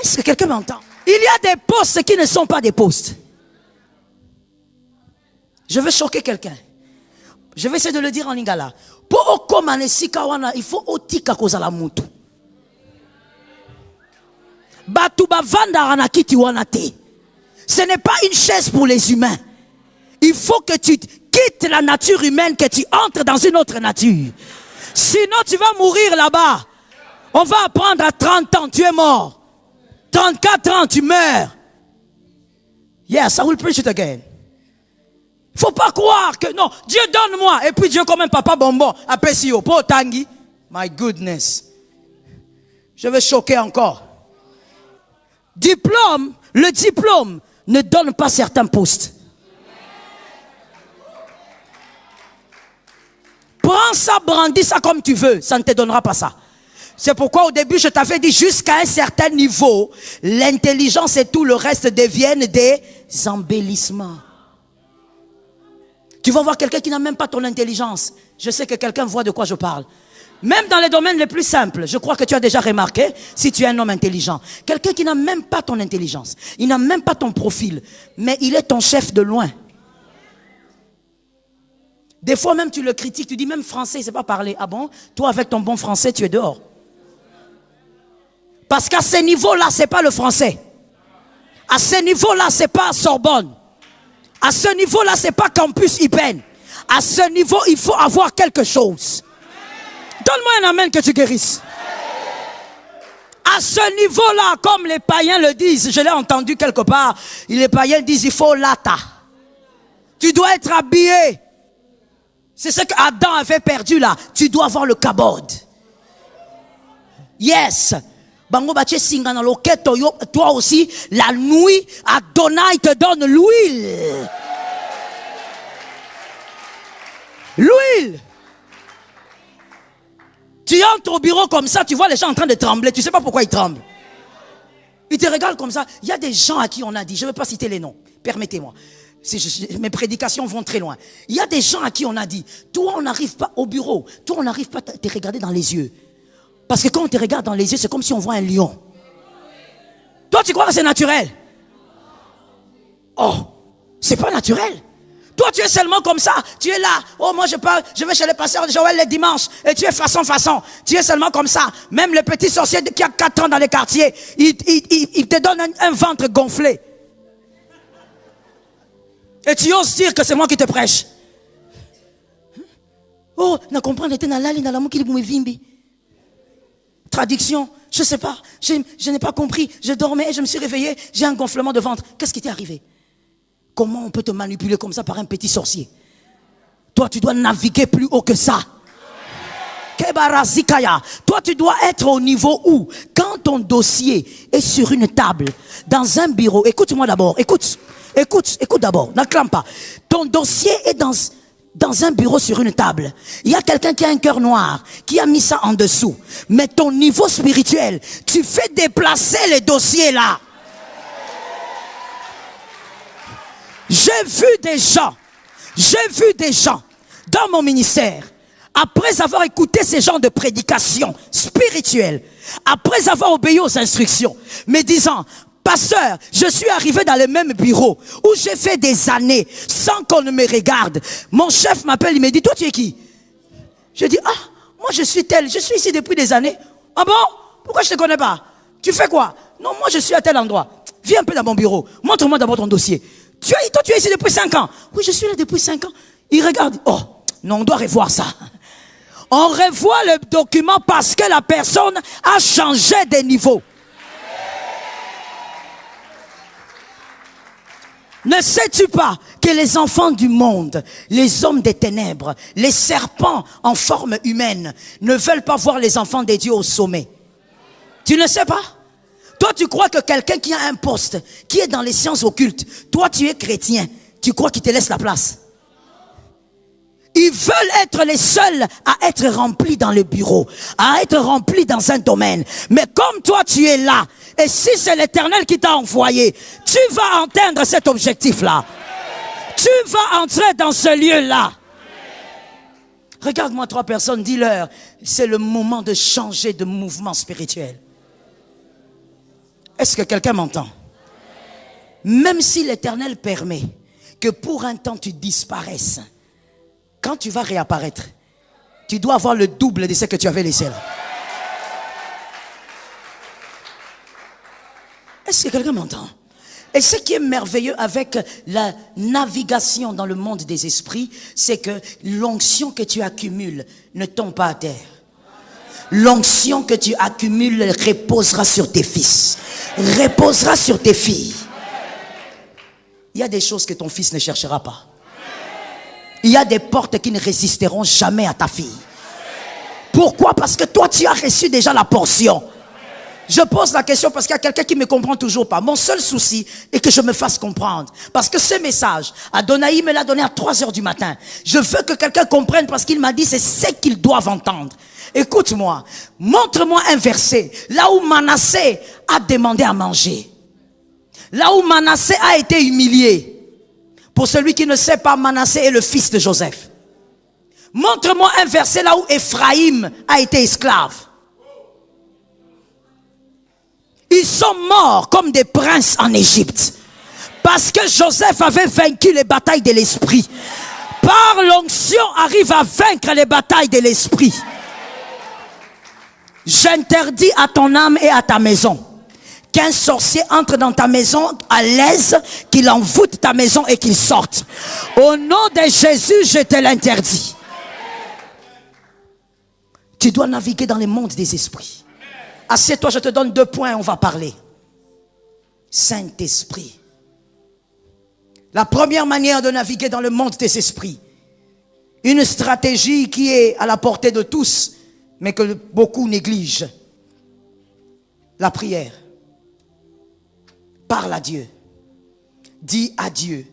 Est-ce que quelqu'un m'entend? Il y a des postes qui ne sont pas des postes. Je veux choquer quelqu'un. Je vais essayer de le dire en lingala. Pour il faut otika kozala mutu. Batu bavanda anakiti wanate. Ce n'est pas une chaise pour les humains. Il faut que tu quittes la nature humaine, que tu entres dans une autre nature. Sinon, tu vas mourir là-bas. On va apprendre à 30 ans, tu es mort. 34 ans, tu meurs. Yes, I will preach it again. Faut pas croire que non, Dieu donne-moi. Et puis Dieu comme un papa bonbon. Apesio, po tangi. My goodness. Je vais choquer encore. Diplôme, le diplôme ne donne pas certains postes. Prends ça, brandis ça comme tu veux, ça ne te donnera pas ça. C'est pourquoi au début je t'avais dit jusqu'à un certain niveau, l'intelligence et tout le reste deviennent des embellissements. Tu vas voir quelqu'un qui n'a même pas ton intelligence. Je sais que quelqu'un voit de quoi je parle. Même dans les domaines les plus simples, je crois que tu as déjà remarqué, si tu es un homme intelligent, quelqu'un qui n'a même pas ton intelligence, il n'a même pas ton profil, mais il est ton chef de loin. Des fois même tu le critiques, tu dis même français, il ne sait pas parler. Ah bon? Toi avec ton bon français, tu es dehors. Parce qu'à ce niveau-là, ce n'est pas le français. À ce niveau-là, ce n'est pas Sorbonne. À ce niveau-là, ce n'est pas Campus Ipen. À ce niveau, il faut avoir quelque chose. Donne-moi un amen que tu guérisses. À ce niveau-là, comme les païens le disent, je l'ai entendu quelque part, les païens disent il faut lata. Tu dois être habillé. C'est ce qu'Adam avait perdu là. Tu dois avoir le kabod. Yes. Bango bache singa na loketo, toi aussi, la nuit, Adonai te donne l'huile. L'huile. Tu entres au bureau comme ça, tu vois les gens en train de trembler, tu sais pas pourquoi ils tremblent. Ils te regardent comme ça. Il y a des gens à qui on a dit, je ne vais pas citer les noms, permettez-moi. Mes prédications vont très loin. Il y a des gens à qui on a dit, toi on n'arrive pas au bureau, toi on n'arrive pas à te regarder dans les yeux. Parce que quand on te regarde dans les yeux, c'est comme si on voit un lion. Toi tu crois que c'est naturel? Oh, c'est pas naturel. Toi tu es seulement comme ça, tu es là, oh moi je vais chez le pasteur de Joël les dimanches, et tu es façon, tu es seulement comme ça. Même le petit sorcier qui a 4 ans dans les quartiers, il te donne un ventre gonflé. Et tu oses dire que c'est moi qui te prêche. Oh, na comprendre, traduction, je sais pas, je n'ai pas compris, je dormais, je me suis réveillé, j'ai un gonflement de ventre. Qu'est-ce qui t'est arrivé? Comment on peut te manipuler comme ça par un petit sorcier? Toi, tu dois naviguer plus haut que ça. Toi, tu dois être au niveau où, quand ton dossier est sur une table, dans un bureau, écoute-moi d'abord, écoute d'abord, n'acclame pas. Ton dossier est dans un bureau sur une table. Il y a quelqu'un qui a un cœur noir, qui a mis ça en dessous. Mais ton niveau spirituel, tu fais déplacer les dossiers là. J'ai vu des gens dans mon ministère, après avoir écouté ces genres de prédications spirituelles, après avoir obéi aux instructions, me disant, pasteur, je suis arrivé dans le même bureau où j'ai fait des années sans qu'on ne me regarde. Mon chef m'appelle, il me dit, toi tu es qui? Je dis, ah, moi je suis tel, je suis ici depuis des années. Ah bon? Pourquoi je ne te connais pas? Tu fais quoi? Non, moi je suis à tel endroit. Viens un peu dans mon bureau, montre-moi d'abord ton dossier. Toi tu es ici depuis 5 ans. Oui, je suis là depuis 5 ans. Il regarde, oh, non, on doit revoir ça. On revoit le document parce que la personne a changé de niveau. Ne sais-tu pas que les enfants du monde, les hommes des ténèbres, les serpents en forme humaine, ne veulent pas voir les enfants des dieux au sommet? Tu ne sais pas? Toi, tu crois que quelqu'un qui a un poste, qui est dans les sciences occultes, toi, tu es chrétien, tu crois qu'il te laisse la place? Ils veulent être les seuls à être remplis dans le bureau, à être remplis dans un domaine. Mais comme toi, tu es là, et si c'est l'Éternel qui t'a envoyé, tu vas atteindre cet objectif-là. Tu vas entrer dans ce lieu-là. Regarde-moi 3 personnes, dis-leur, c'est le moment de changer de mouvement spirituel. Est-ce que quelqu'un m'entend? Même si l'Éternel permet que pour un temps tu disparaisses, quand tu vas réapparaître, tu dois avoir le double de ce que tu avais laissé là. Est-ce que quelqu'un m'entend? Et ce qui est merveilleux avec la navigation dans le monde des esprits, c'est que l'onction que tu accumules ne tombe pas à terre. L'onction que tu accumules reposera sur tes fils, reposera sur tes filles. Il y a des choses que ton fils ne cherchera pas. Il y a des portes qui ne résisteront jamais à ta fille. Pourquoi? Parce que toi tu as reçu déjà la portion. Je pose la question parce qu'il y a quelqu'un qui ne me comprend toujours pas. Mon seul souci est que je me fasse comprendre. Parce que ce message, Adonai me l'a donné à 3 heures du matin. Je veux que quelqu'un comprenne parce qu'il m'a dit c'est ce qu'ils doivent entendre. Écoute-moi, montre-moi un verset. Là où Manassé a demandé à manger. Là où Manassé a été humilié. Pour celui qui ne sait pas, Manassé est le fils de Joseph. Montre-moi un verset là où Ephraïm a été esclave. Ils sont morts comme des princes en Égypte. Parce que Joseph avait vaincu les batailles de l'esprit. Par l'onction arrive à vaincre les batailles de l'esprit. J'interdis à ton âme et à ta maison qu'un sorcier entre dans ta maison à l'aise, qu'il envoûte ta maison et qu'il sorte. Au nom de Jésus, je te l'interdis. Tu dois naviguer dans les mondes des esprits. Assieds-toi, je te donne 2 points, on va parler. Saint-Esprit. La première manière de naviguer dans le monde des esprits. Une stratégie qui est à la portée de tous, mais que beaucoup négligent. La prière. Parle à Dieu. Dis à Dieu,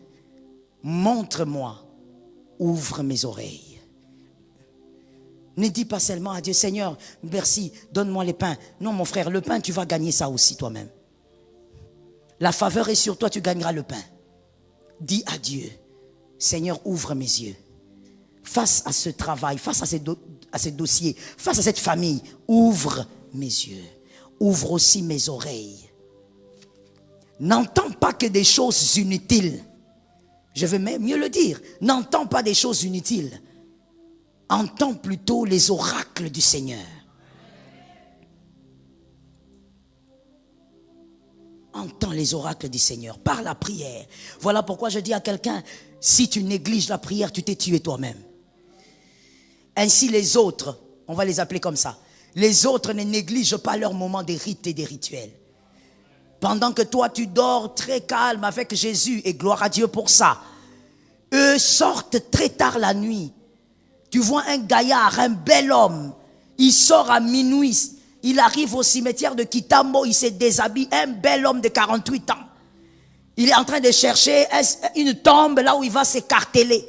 montre-moi, ouvre mes oreilles. Ne dis pas seulement à Dieu, Seigneur, merci, donne-moi les pains. Non, mon frère, le pain, tu vas gagner ça aussi toi-même. La faveur est sur toi, tu gagneras le pain. Dis à Dieu, Seigneur, ouvre mes yeux. Face à ce travail, face à ces dossiers, face à cette famille, ouvre mes yeux. Ouvre aussi mes oreilles. N'entends pas que des choses inutiles. Je vais même mieux le dire. N'entends pas des choses inutiles. Entends plutôt les oracles du Seigneur. Entends les oracles du Seigneur par la prière. Voilà pourquoi je dis à quelqu'un, si tu négliges la prière, tu t'es tué toi-même. Ainsi les autres, on va les appeler comme ça, les autres ne négligent pas leur moment des rites et des rituels. Pendant que toi tu dors très calme avec Jésus, et gloire à Dieu pour ça, eux sortent très tard la nuit. Tu vois un gaillard, un bel homme, il sort à minuit, il arrive au cimetière de Kitambo, il se déshabille, un bel homme de 48 ans. Il est en train de chercher une tombe là où il va s'écarteler.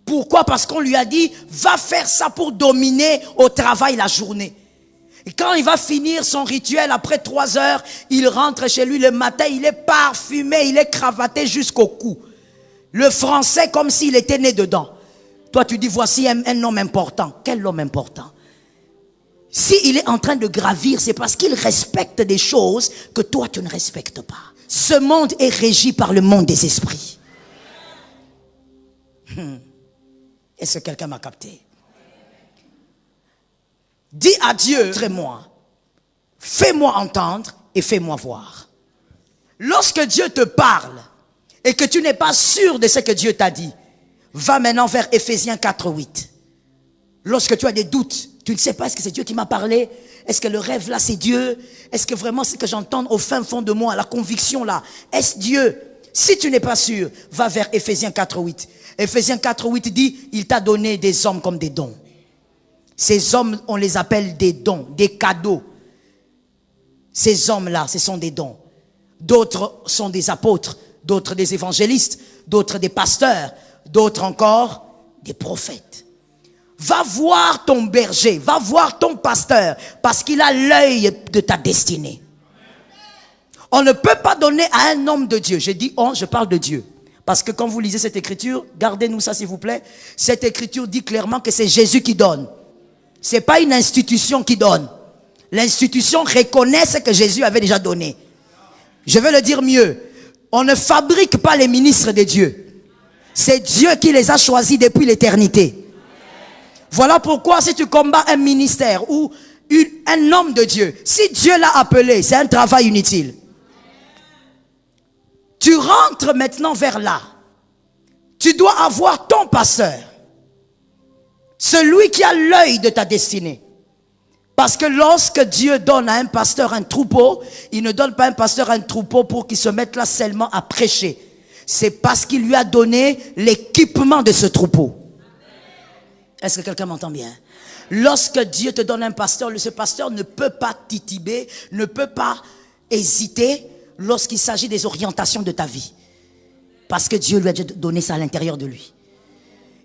Pourquoi? Parce qu'on lui a dit, va faire ça pour dominer au travail la journée. Et quand il va finir son rituel, après 3 heures, il rentre chez lui le matin, il est parfumé, il est cravaté jusqu'au cou. Le français comme s'il était né dedans. Toi tu dis, voici un homme important. Quel homme important? S'il est en train de gravir, c'est parce qu'il respecte des choses que toi tu ne respectes pas. Ce monde est régi par le monde des esprits. Est-ce que quelqu'un m'a capté? Dis à Dieu, montre-moi, fais-moi entendre et fais-moi voir. Lorsque Dieu te parle et que tu n'es pas sûr de ce que Dieu t'a dit, va maintenant vers Ephésiens 4:8. Lorsque tu as des doutes, tu ne sais pas, est-ce que c'est Dieu qui m'a parlé? Est-ce que le rêve là c'est Dieu? Est-ce que vraiment c'est que j'entends au fin fond de moi, la conviction là, est-ce Dieu? Si tu n'es pas sûr, va vers Ephésiens 4:8. Ephésiens 4:8 dit, il t'a donné des hommes comme des dons. Ces hommes, on les appelle des dons, des cadeaux. Ces hommes-là, ce sont des dons. D'autres sont des apôtres, d'autres des évangélistes, d'autres des pasteurs, d'autres encore des prophètes. Va voir ton berger, va voir ton pasteur, parce qu'il a l'œil de ta destinée. On ne peut pas donner à un homme de Dieu. Je dis on, je parle de Dieu. Parce que quand vous lisez cette écriture, gardez-nous ça s'il vous plaît. Cette écriture dit clairement que c'est Jésus qui donne. C'est pas une institution qui donne. L'institution reconnaît ce que Jésus avait déjà donné. Je vais le dire mieux. On ne fabrique pas les ministres de Dieu. C'est Dieu qui les a choisis depuis l'éternité. Voilà pourquoi si tu combats un ministère ou un homme de Dieu, si Dieu l'a appelé, c'est un travail inutile. Tu rentres maintenant vers là. Tu dois avoir ton pasteur. Celui qui a l'œil de ta destinée. Parce que lorsque Dieu donne à un pasteur un troupeau, il ne donne pas à un pasteur un troupeau pour qu'il se mette là seulement à prêcher. C'est parce qu'il lui a donné l'équipement de ce troupeau. Est-ce que quelqu'un m'entend bien? Lorsque Dieu te donne un pasteur, ce pasteur ne peut pas tituber, ne peut pas hésiter lorsqu'il s'agit des orientations de ta vie. Parce que Dieu lui a donné ça à l'intérieur de lui.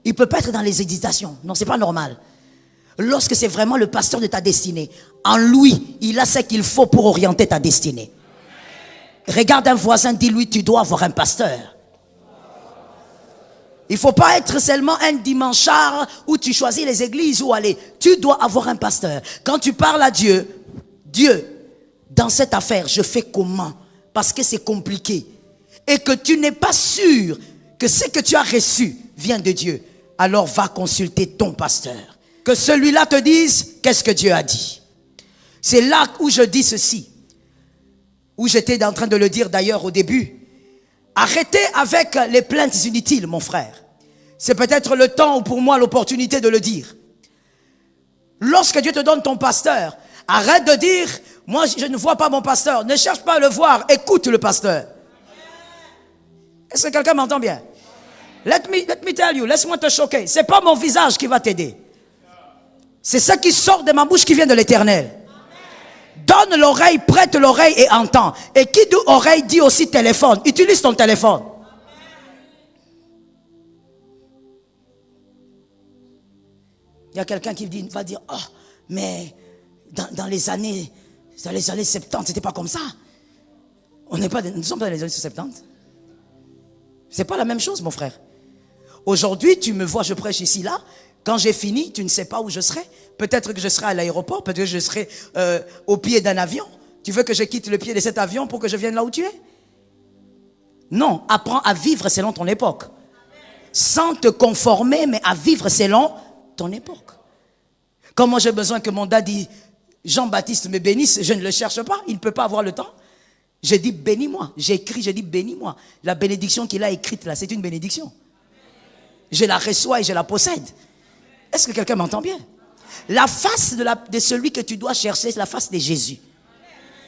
Il ne peut pas être dans les hésitations. Non, c'est pas normal. Lorsque c'est vraiment le pasteur de ta destinée, en lui, il a ce qu'il faut pour orienter ta destinée. Regarde un voisin, dis-lui, tu dois avoir un pasteur. Il ne faut pas être seulement un dimanchard où tu choisis les églises où aller. Tu dois avoir un pasteur. Quand tu parles à Dieu, Dieu, dans cette affaire, je fais comment? Parce que c'est compliqué. Et que tu n'es pas sûr que ce que tu as reçu vient de Dieu. Alors va consulter ton pasteur. Que celui-là te dise qu'est-ce que Dieu a dit. C'est là où je dis ceci. Où j'étais en train de le dire d'ailleurs au début. Arrêtez avec les plaintes inutiles, mon frère. C'est peut-être le temps ou pour moi l'opportunité de le dire. Lorsque Dieu te donne ton pasteur, arrête de dire, moi je ne vois pas mon pasteur. Ne cherche pas à le voir, écoute le pasteur. Est-ce que quelqu'un m'entend bien? Let me tell you, laisse-moi te choquer. C'est pas mon visage qui va t'aider. C'est ce qui sort de ma bouche qui vient de l'Éternel. Donne l'oreille, prête l'oreille et entends. Et qui dit oreille dit aussi téléphone. Utilise ton téléphone. Il y a quelqu'un qui va dire, oh, mais dans les années 70, c'était pas comme ça. Nous ne sommes pas dans les années 70. C'est pas la même chose, mon frère. Aujourd'hui, tu me vois, je prêche ici, là. Quand j'ai fini, tu ne sais pas où je serai. Peut-être que je serai à l'aéroport, peut-être que je serai au pied d'un avion. Tu veux que je quitte le pied de cet avion pour que je vienne là où tu es? Non, apprends à vivre selon ton époque. Sans te conformer, mais à vivre selon ton époque. Quand moi j'ai besoin que mon daddy Jean-Baptiste me bénisse, je ne le cherche pas, il ne peut pas avoir le temps. Je dis bénis-moi, j'écris, je dis bénis-moi. La bénédiction qu'il a écrite là, c'est une bénédiction. Je la reçois et je la possède. Est-ce que quelqu'un m'entend bien? La face de celui que tu dois chercher, c'est la face de Jésus.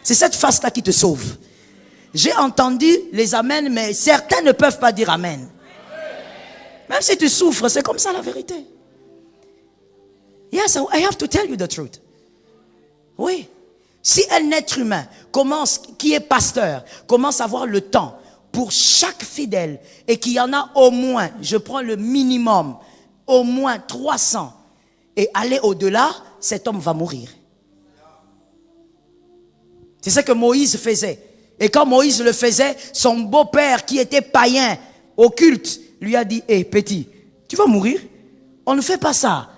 C'est cette face-là qui te sauve. J'ai entendu les amens, mais certains ne peuvent pas dire amen. Même si tu souffres, c'est comme ça la vérité. Yes, I have to tell you the truth. Oui. Si un être humain qui est pasteur, commence à avoir le temps pour chaque fidèle et qu'il y en a au moins, je prends le minimum, au moins 300 et aller au-delà, cet homme va mourir. C'est ce que Moïse faisait. Et quand Moïse le faisait, son beau-père qui était païen, occulte, lui a dit, hé petit, tu vas mourir? On ne fait pas ça.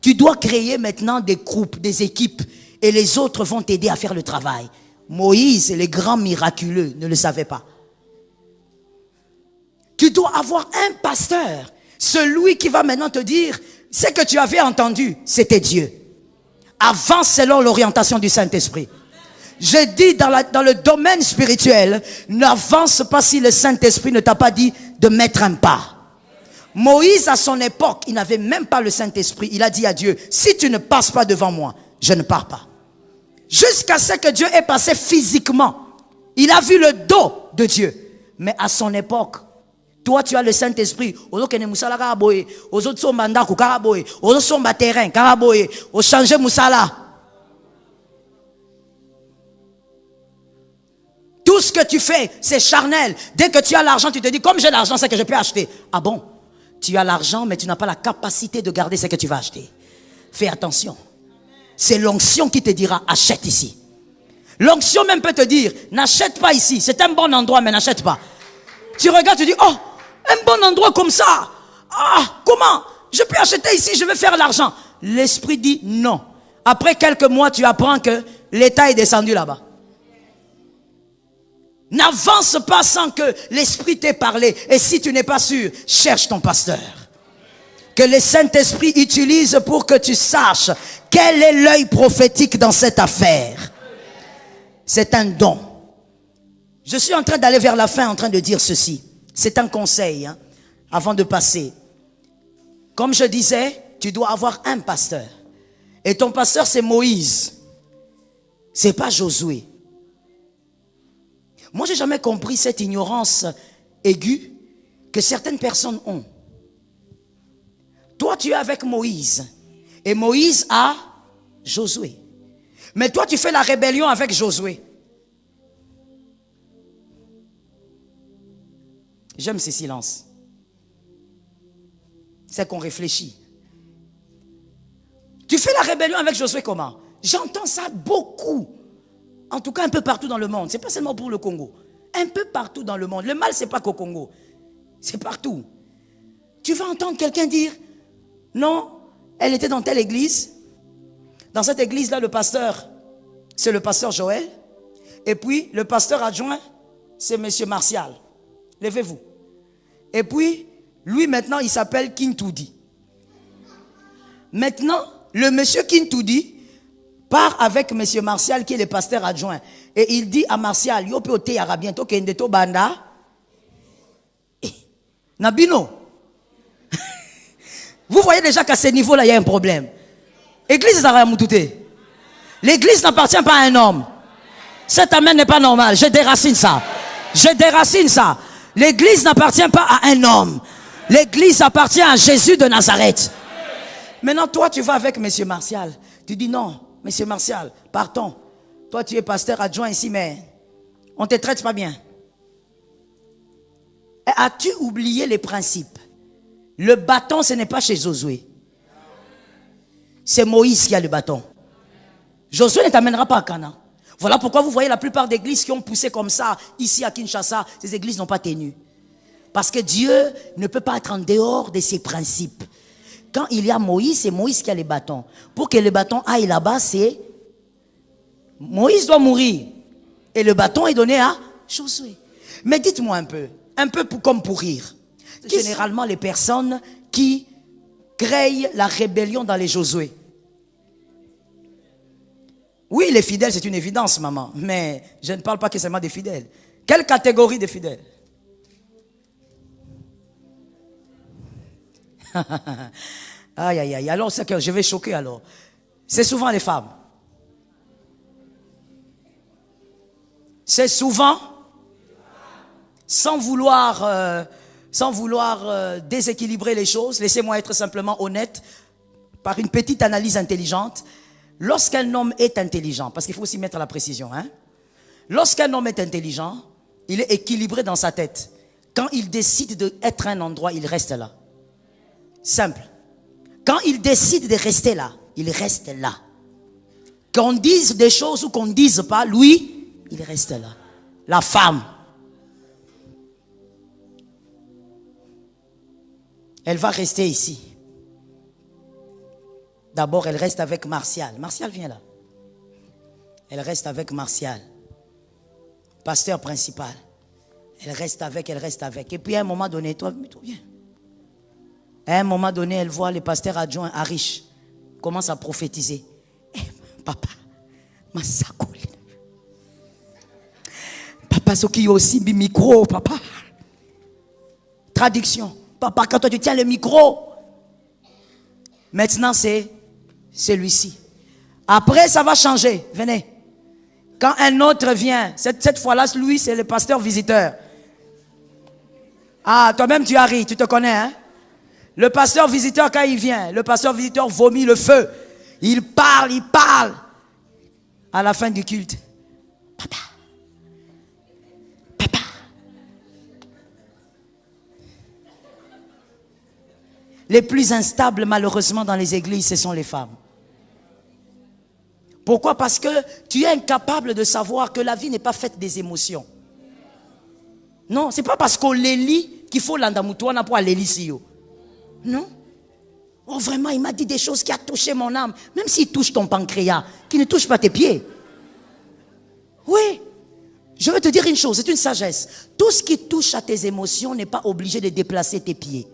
Tu dois créer maintenant des groupes, des équipes, et les autres vont t'aider à faire le travail. Moïse et les grands miraculeux ne le savaient pas. Tu dois avoir un pasteur, celui qui va maintenant te dire, ce que tu avais entendu, c'était Dieu. Avance selon l'orientation du Saint-Esprit. Je dis dans le domaine spirituel, n'avance pas si le Saint-Esprit ne t'a pas dit de mettre un pas. Moïse, à son époque, il n'avait même pas le Saint-Esprit. Il a dit à Dieu, si tu ne passes pas devant moi, je ne pars pas. Jusqu'à ce que Dieu ait passé physiquement. Il a vu le dos de Dieu. Mais à son époque, toi tu as le Saint-Esprit. Tout ce que tu fais, c'est charnel. Dès que tu as l'argent, tu te dis, comme j'ai l'argent, c'est que je peux acheter. Ah bon? Tu as l'argent, mais tu n'as pas la capacité de garder ce que tu vas acheter. Fais attention. C'est l'onction qui te dira, achète ici. L'onction même peut te dire, n'achète pas ici. C'est un bon endroit, mais n'achète pas. Tu regardes, tu dis, oh, un bon endroit comme ça. Ah, comment? Je peux acheter ici, je vais faire l'argent. L'esprit dit non. Après quelques mois, tu apprends que l'État est descendu là-bas. N'avance pas sans que l'Esprit t'ait parlé. Et si tu n'es pas sûr, cherche ton pasteur. Que le Saint-Esprit utilise pour que tu saches quel est l'œil prophétique dans cette affaire. C'est un don. Je suis en train d'aller vers la fin en train de dire ceci. C'est un conseil, avant de passer. Comme je disais, tu dois avoir un pasteur. Et ton pasteur, c'est Moïse. C'est pas Josué. Moi, j'ai jamais compris cette ignorance aiguë que certaines personnes ont. Toi, tu es avec Moïse. Et Moïse a Josué. Mais toi, tu fais la rébellion avec Josué. J'aime ces silences. C'est qu'on réfléchit. Tu fais la rébellion avec Josué comment? J'entends ça beaucoup. En tout cas, un peu partout dans le monde. Ce n'est pas seulement pour le Congo. Un peu partout dans le monde. Le mal, ce n'est pas qu'au Congo. C'est partout. Tu vas entendre quelqu'un dire, non, elle était dans telle église. Dans cette église-là, le pasteur, c'est le pasteur Joël. Et puis, le pasteur adjoint, c'est monsieur Martial. Levez-vous. Et puis, lui maintenant, il s'appelle Kintoudi. Maintenant, le monsieur Kintoudi part avec monsieur Martial qui est le pasteur adjoint. Et il dit à Martial, yo pe ote yara bientôt kende to banda. Nabino. Vous voyez déjà qu'à ce niveau-là, il y a un problème. Église Zaramutute. L'église n'appartient pas à un homme. Cet amen n'est pas normal. Je déracine ça. Je déracine ça. L'église n'appartient pas à un homme. L'église appartient à Jésus de Nazareth. Maintenant, toi, tu vas avec monsieur Martial. Tu dis non. Monsieur Martial, partons. Toi, tu es pasteur adjoint ici, mais on ne te traite pas bien. As-tu oublié les principes? Le bâton, ce n'est pas chez Josué. C'est Moïse qui a le bâton. Josué ne t'amènera pas à Canaan. Voilà pourquoi vous voyez la plupart d'églises qui ont poussé comme ça, ici à Kinshasa, ces églises n'ont pas tenu. Parce que Dieu ne peut pas être en dehors de ses principes. Quand il y a Moïse, c'est Moïse qui a les bâtons. Pour que le bâton aille là-bas, c'est Moïse doit mourir. Et le bâton est donné à Josué. Mais dites-moi un peu comme pour rire. Généralement, les personnes qui créent la rébellion dans les Josué. Oui, les fidèles, c'est une évidence, maman. Mais je ne parle pas que seulement des fidèles. Quelle catégorie de fidèles? Aïe, aïe, aïe. Alors, c'est que je vais choquer alors. C'est souvent les femmes. C'est souvent, sans vouloir déséquilibrer les choses, laissez-moi être simplement honnête, par une petite analyse intelligente. Lorsqu'un homme est intelligent, parce qu'il faut aussi mettre la précision, hein? Lorsqu'un homme est intelligent, il est équilibré dans sa tête. Quand il décide d'être à un endroit, il reste là. Simple. Quand il décide de rester là, il reste là. Qu'on dise des choses ou qu'on ne dise pas, lui, il reste là. La femme, elle va rester ici. D'abord, elle reste avec Martial. Martial, viens là. Elle reste avec Martial. Pasteur principal. Elle reste avec. Et puis à un moment donné, toi viens. À un moment donné, elle voit le pasteur adjoint Arish commence à prophétiser. Papa, ma sacoule. Papa, ce qui est aussi mi micro, papa. Traduction. Papa, quand toi tu tiens le micro, maintenant c'est celui-ci. Après, ça va changer. Venez. Quand un autre vient, cette fois-là, lui, c'est le pasteur visiteur. Ah, toi-même, tu arrives, tu te connais, hein? Le pasteur visiteur, quand il vient, le pasteur visiteur vomit le feu. Il parle. À la fin du culte. Papa. Les plus instables, malheureusement, dans les églises, ce sont les femmes. Pourquoi? Parce que tu es incapable de savoir que la vie n'est pas faite des émotions. Non, c'est pas parce qu'on les lit qu'il faut l'andamoutoua pour aller lire. Non. Oh, vraiment, il m'a dit des choses qui ont touché mon âme. Même s'il touche ton pancréas, qui ne touche pas tes pieds. Oui. Je veux te dire une chose, c'est une sagesse. Tout ce qui touche à tes émotions n'est pas obligé de déplacer tes pieds.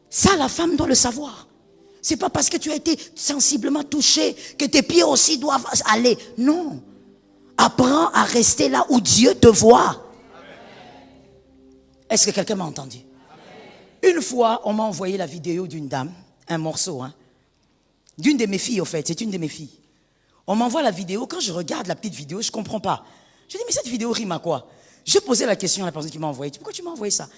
Ça, la femme doit le savoir. C'est pas parce que tu as été sensiblement touché que tes pieds aussi doivent aller. Non. Apprends à rester là où Dieu te voit. Est-ce que quelqu'un m'a entendu? Une fois, on m'a envoyé la vidéo d'une dame, un morceau, hein, d'une de mes filles, au fait, c'est une de mes filles. On m'envoie la vidéo, quand je regarde la petite vidéo, je ne comprends pas. Je dis, mais cette vidéo rime à quoi? Je posais la question à la personne qui m'a envoyé. Pourquoi tu m'as envoyé ça?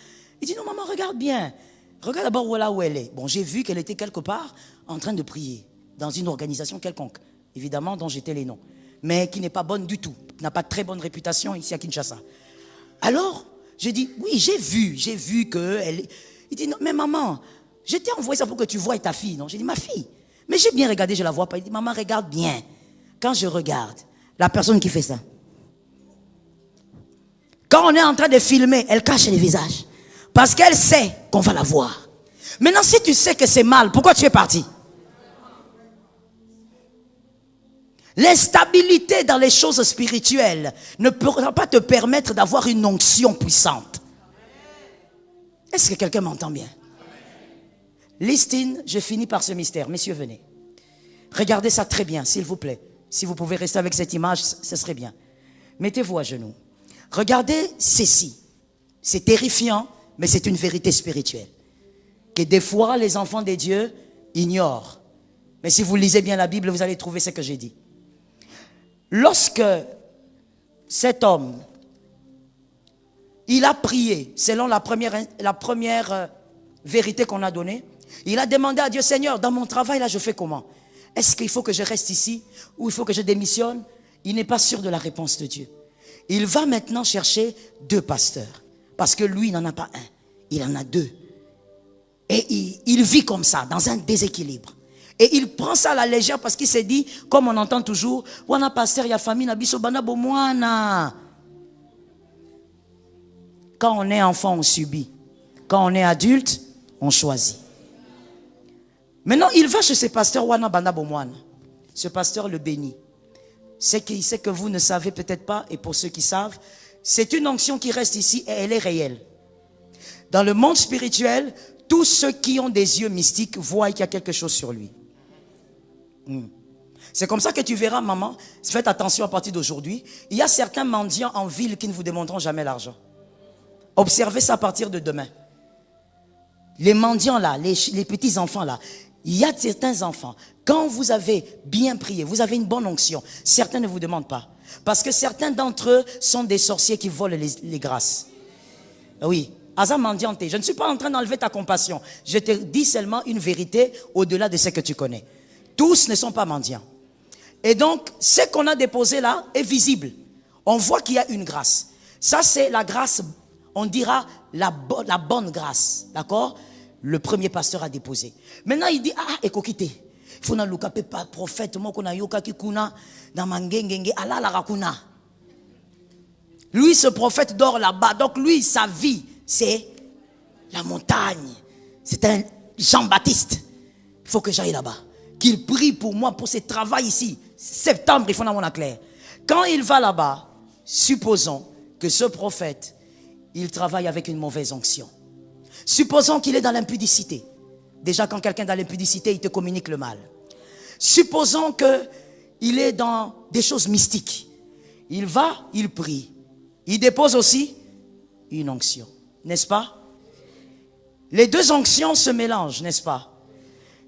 Il dit, non maman, regarde bien. Regarde d'abord là où elle est. Bon, j'ai vu qu'elle était quelque part en train de prier, dans une organisation quelconque, évidemment, dont j'étais les noms, mais qui n'est pas bonne du tout, n'a pas de très bonne réputation ici à Kinshasa. Alors, j'ai dit, oui, j'ai vu qu'elle... Il dit, non, mais maman, je t'ai envoyé ça pour que tu voies ta fille, non? J'ai dit, ma fille. Mais j'ai bien regardé, je la vois pas. Il dit, maman, regarde bien. Quand je regarde, la personne qui fait ça, quand on est en train de filmer, elle cache les visages. Parce qu'elle sait qu'on va la voir. Maintenant, si tu sais que c'est mal, pourquoi tu es parti? L'instabilité dans les choses spirituelles ne pourra pas te permettre d'avoir une onction puissante. Est-ce que quelqu'un m'entend bien? Listine, je finis par ce mystère. Messieurs, venez. Regardez ça très bien, s'il vous plaît. Si vous pouvez rester avec cette image, ce serait bien. Mettez-vous à genoux. Regardez ceci. C'est terrifiant, mais c'est une vérité spirituelle. Que des fois, les enfants de Dieu ignorent. Mais si vous lisez bien la Bible, vous allez trouver ce que j'ai dit. Lorsque cet homme, il a prié, selon la première vérité qu'on a donnée, il a demandé à Dieu, Seigneur, dans mon travail, là, je fais comment? Est-ce qu'il faut que je reste ici ou il faut que je démissionne? Il n'est pas sûr de la réponse de Dieu. Il va maintenant chercher 2 pasteurs. Parce que lui, il n'en a pas un. Il en a 2. Et il vit comme ça, dans un déséquilibre. Et il prend ça à la légère parce qu'il s'est dit, comme on entend toujours, wana pasteur, ya famille, na biso bana bomwana. Quand on est enfant, on subit. Quand on est adulte, on choisit. Maintenant, il va chez ce pasteur wana bana bomwana. Ce pasteur le bénit. C'est que vous ne savez peut-être pas, et pour ceux qui savent, c'est une onction qui reste ici et elle est réelle. Dans le monde spirituel, tous ceux qui ont des yeux mystiques voient qu'il y a quelque chose sur lui. C'est comme ça que tu verras, maman, faites attention à partir d'aujourd'hui, il y a certains mendiants en ville qui ne vous demanderont jamais l'argent. Observez ça à partir de demain. Les mendiants là, les petits enfants là, il y a certains enfants, quand vous avez bien prié, vous avez une bonne onction, certains ne vous demandent pas. Parce que certains d'entre eux sont des sorciers qui volent les grâces. Oui. Asa mendiante, je ne suis pas en train d'enlever ta compassion. Je te dis seulement une vérité au-delà de ce que tu connais. Tous ne sont pas mendiants. Et donc, ce qu'on a déposé là est visible. On voit qu'il y a une grâce. Ça, c'est la grâce, on dira la bonne grâce. D'accord? Le premier pasteur a déposé. Maintenant, il dit, ekokite. Il faut que pas prophète, moi qu'on a yoka kikuna, dans mangengenge, ala la rakuna. Lui, ce prophète dort là-bas. Donc, lui, sa vie, c'est la montagne. C'est un Jean-Baptiste. Il faut que j'aille là-bas. Qu'il prie pour moi, pour ce travail ici. Septembre, il faut en clair. Quand il va là-bas, supposons que ce prophète, il travaille avec une mauvaise onction. Supposons qu'il est dans l'impudicité. Déjà, quand quelqu'un est dans l'impudicité, il te communique le mal. Supposons qu'il est dans des choses mystiques. Il va, il prie. Il dépose aussi une onction. N'est-ce pas? Les 2 onctions se mélangent, n'est-ce pas?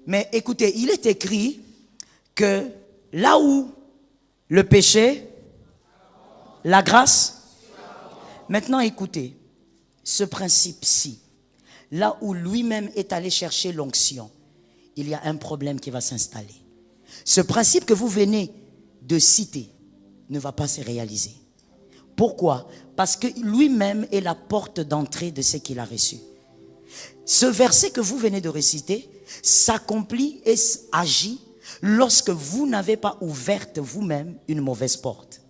Mais écoutez, il est écrit que là où le péché, la grâce. Maintenant écoutez, ce principe-ci, là où lui-même est allé chercher l'onction, il y a un problème qui va s'installer. Ce principe que vous venez de citer ne va pas se réaliser. Pourquoi? Parce que lui-même est la porte d'entrée de ce qu'il a reçu. Ce verset que vous venez de réciter s'accomplit et agit lorsque vous n'avez pas ouverte vous-même une mauvaise porte.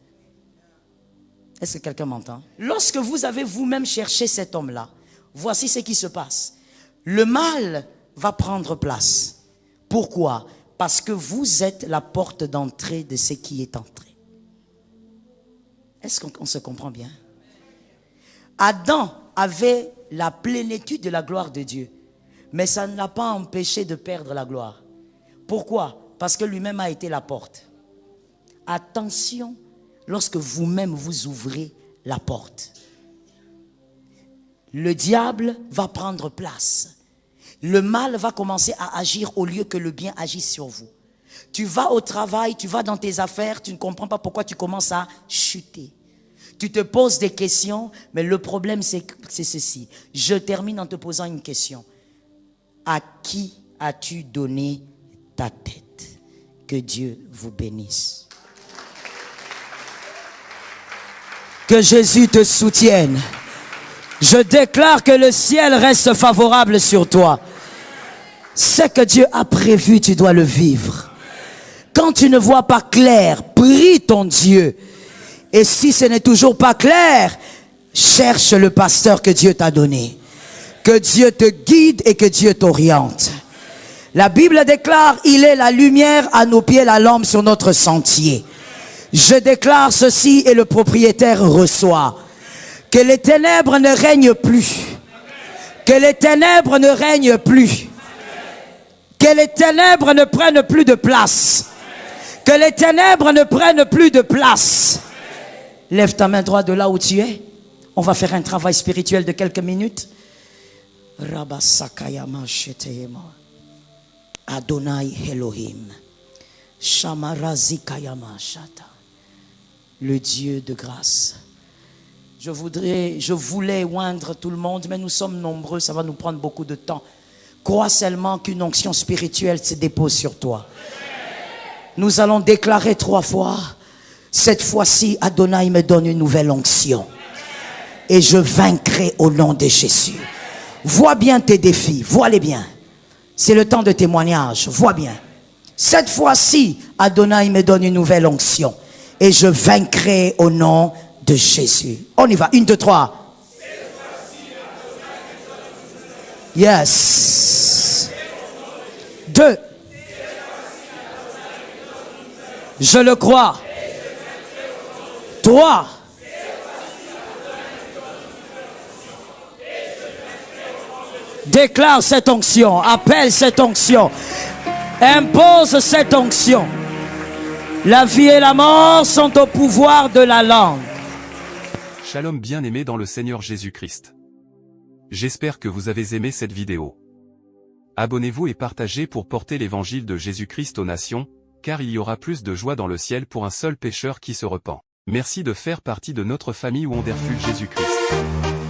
Est-ce que quelqu'un m'entend? Lorsque vous avez vous-même cherché cet homme-là, voici ce qui se passe. Le mal va prendre place. Pourquoi? Parce que vous êtes la porte d'entrée de ce qui est entré. Est-ce qu'on se comprend bien? Adam avait la plénitude de la gloire de Dieu. Mais ça ne l'a pas empêché de perdre la gloire. Pourquoi? Parce que lui-même a été la porte. Attention, lorsque vous-même vous ouvrez la porte. Le diable va prendre place. Le mal va commencer à agir au lieu que le bien agisse sur vous. Tu vas au travail, tu vas dans tes affaires, tu ne comprends pas pourquoi tu commences à chuter. Tu te poses des questions, mais le problème c'est ceci. Je termine en te posant une question. À qui as-tu donné ta tête? Que Dieu vous bénisse. Que Jésus te soutienne. Je déclare que le ciel reste favorable sur toi. Ce que Dieu a prévu, tu dois le vivre. Quand tu ne vois pas clair, prie ton Dieu. Et si ce n'est toujours pas clair, cherche le pasteur que Dieu t'a donné. Que Dieu te guide et que Dieu t'oriente. La Bible déclare, il est la lumière à nos pieds, la lampe sur notre sentier. Je déclare ceci et le propriétaire reçoit. Que les ténèbres ne règnent plus. Que les ténèbres ne règnent plus. Que les ténèbres ne prennent plus de place. Que les ténèbres ne prennent plus de place. Lève ta main droite de là où tu es. On va faire un travail spirituel de quelques minutes. Rabasakayama sheteyema. Adonai Elohim. Shamarazikayama shata. Le Dieu de grâce. Je voulais oindre tout le monde, mais nous sommes nombreux, ça va nous prendre beaucoup de temps. Crois seulement qu'une onction spirituelle se dépose sur toi. Nous allons déclarer 3 fois. Cette fois-ci, Adonai me donne une nouvelle onction. Et je vaincrai au nom de Jésus. Vois bien tes défis, vois-les bien. C'est le temps de témoignage, vois bien. Cette fois-ci, Adonai me donne une nouvelle onction. Et je vaincrai au nom de Jésus. On y va, 1, 2, 3. Yes. 2. Je le crois. 3. Déclare cette onction, appelle cette onction, impose cette onction. La vie et la mort sont au pouvoir de la langue. Shalom bien-aimés dans le Seigneur Jésus-Christ. J'espère que vous avez aimé cette vidéo. Abonnez-vous et partagez pour porter l'évangile de Jésus-Christ aux nations, car il y aura plus de joie dans le ciel pour un seul pécheur qui se repent. Merci de faire partie de notre famille où on défule Jésus-Christ.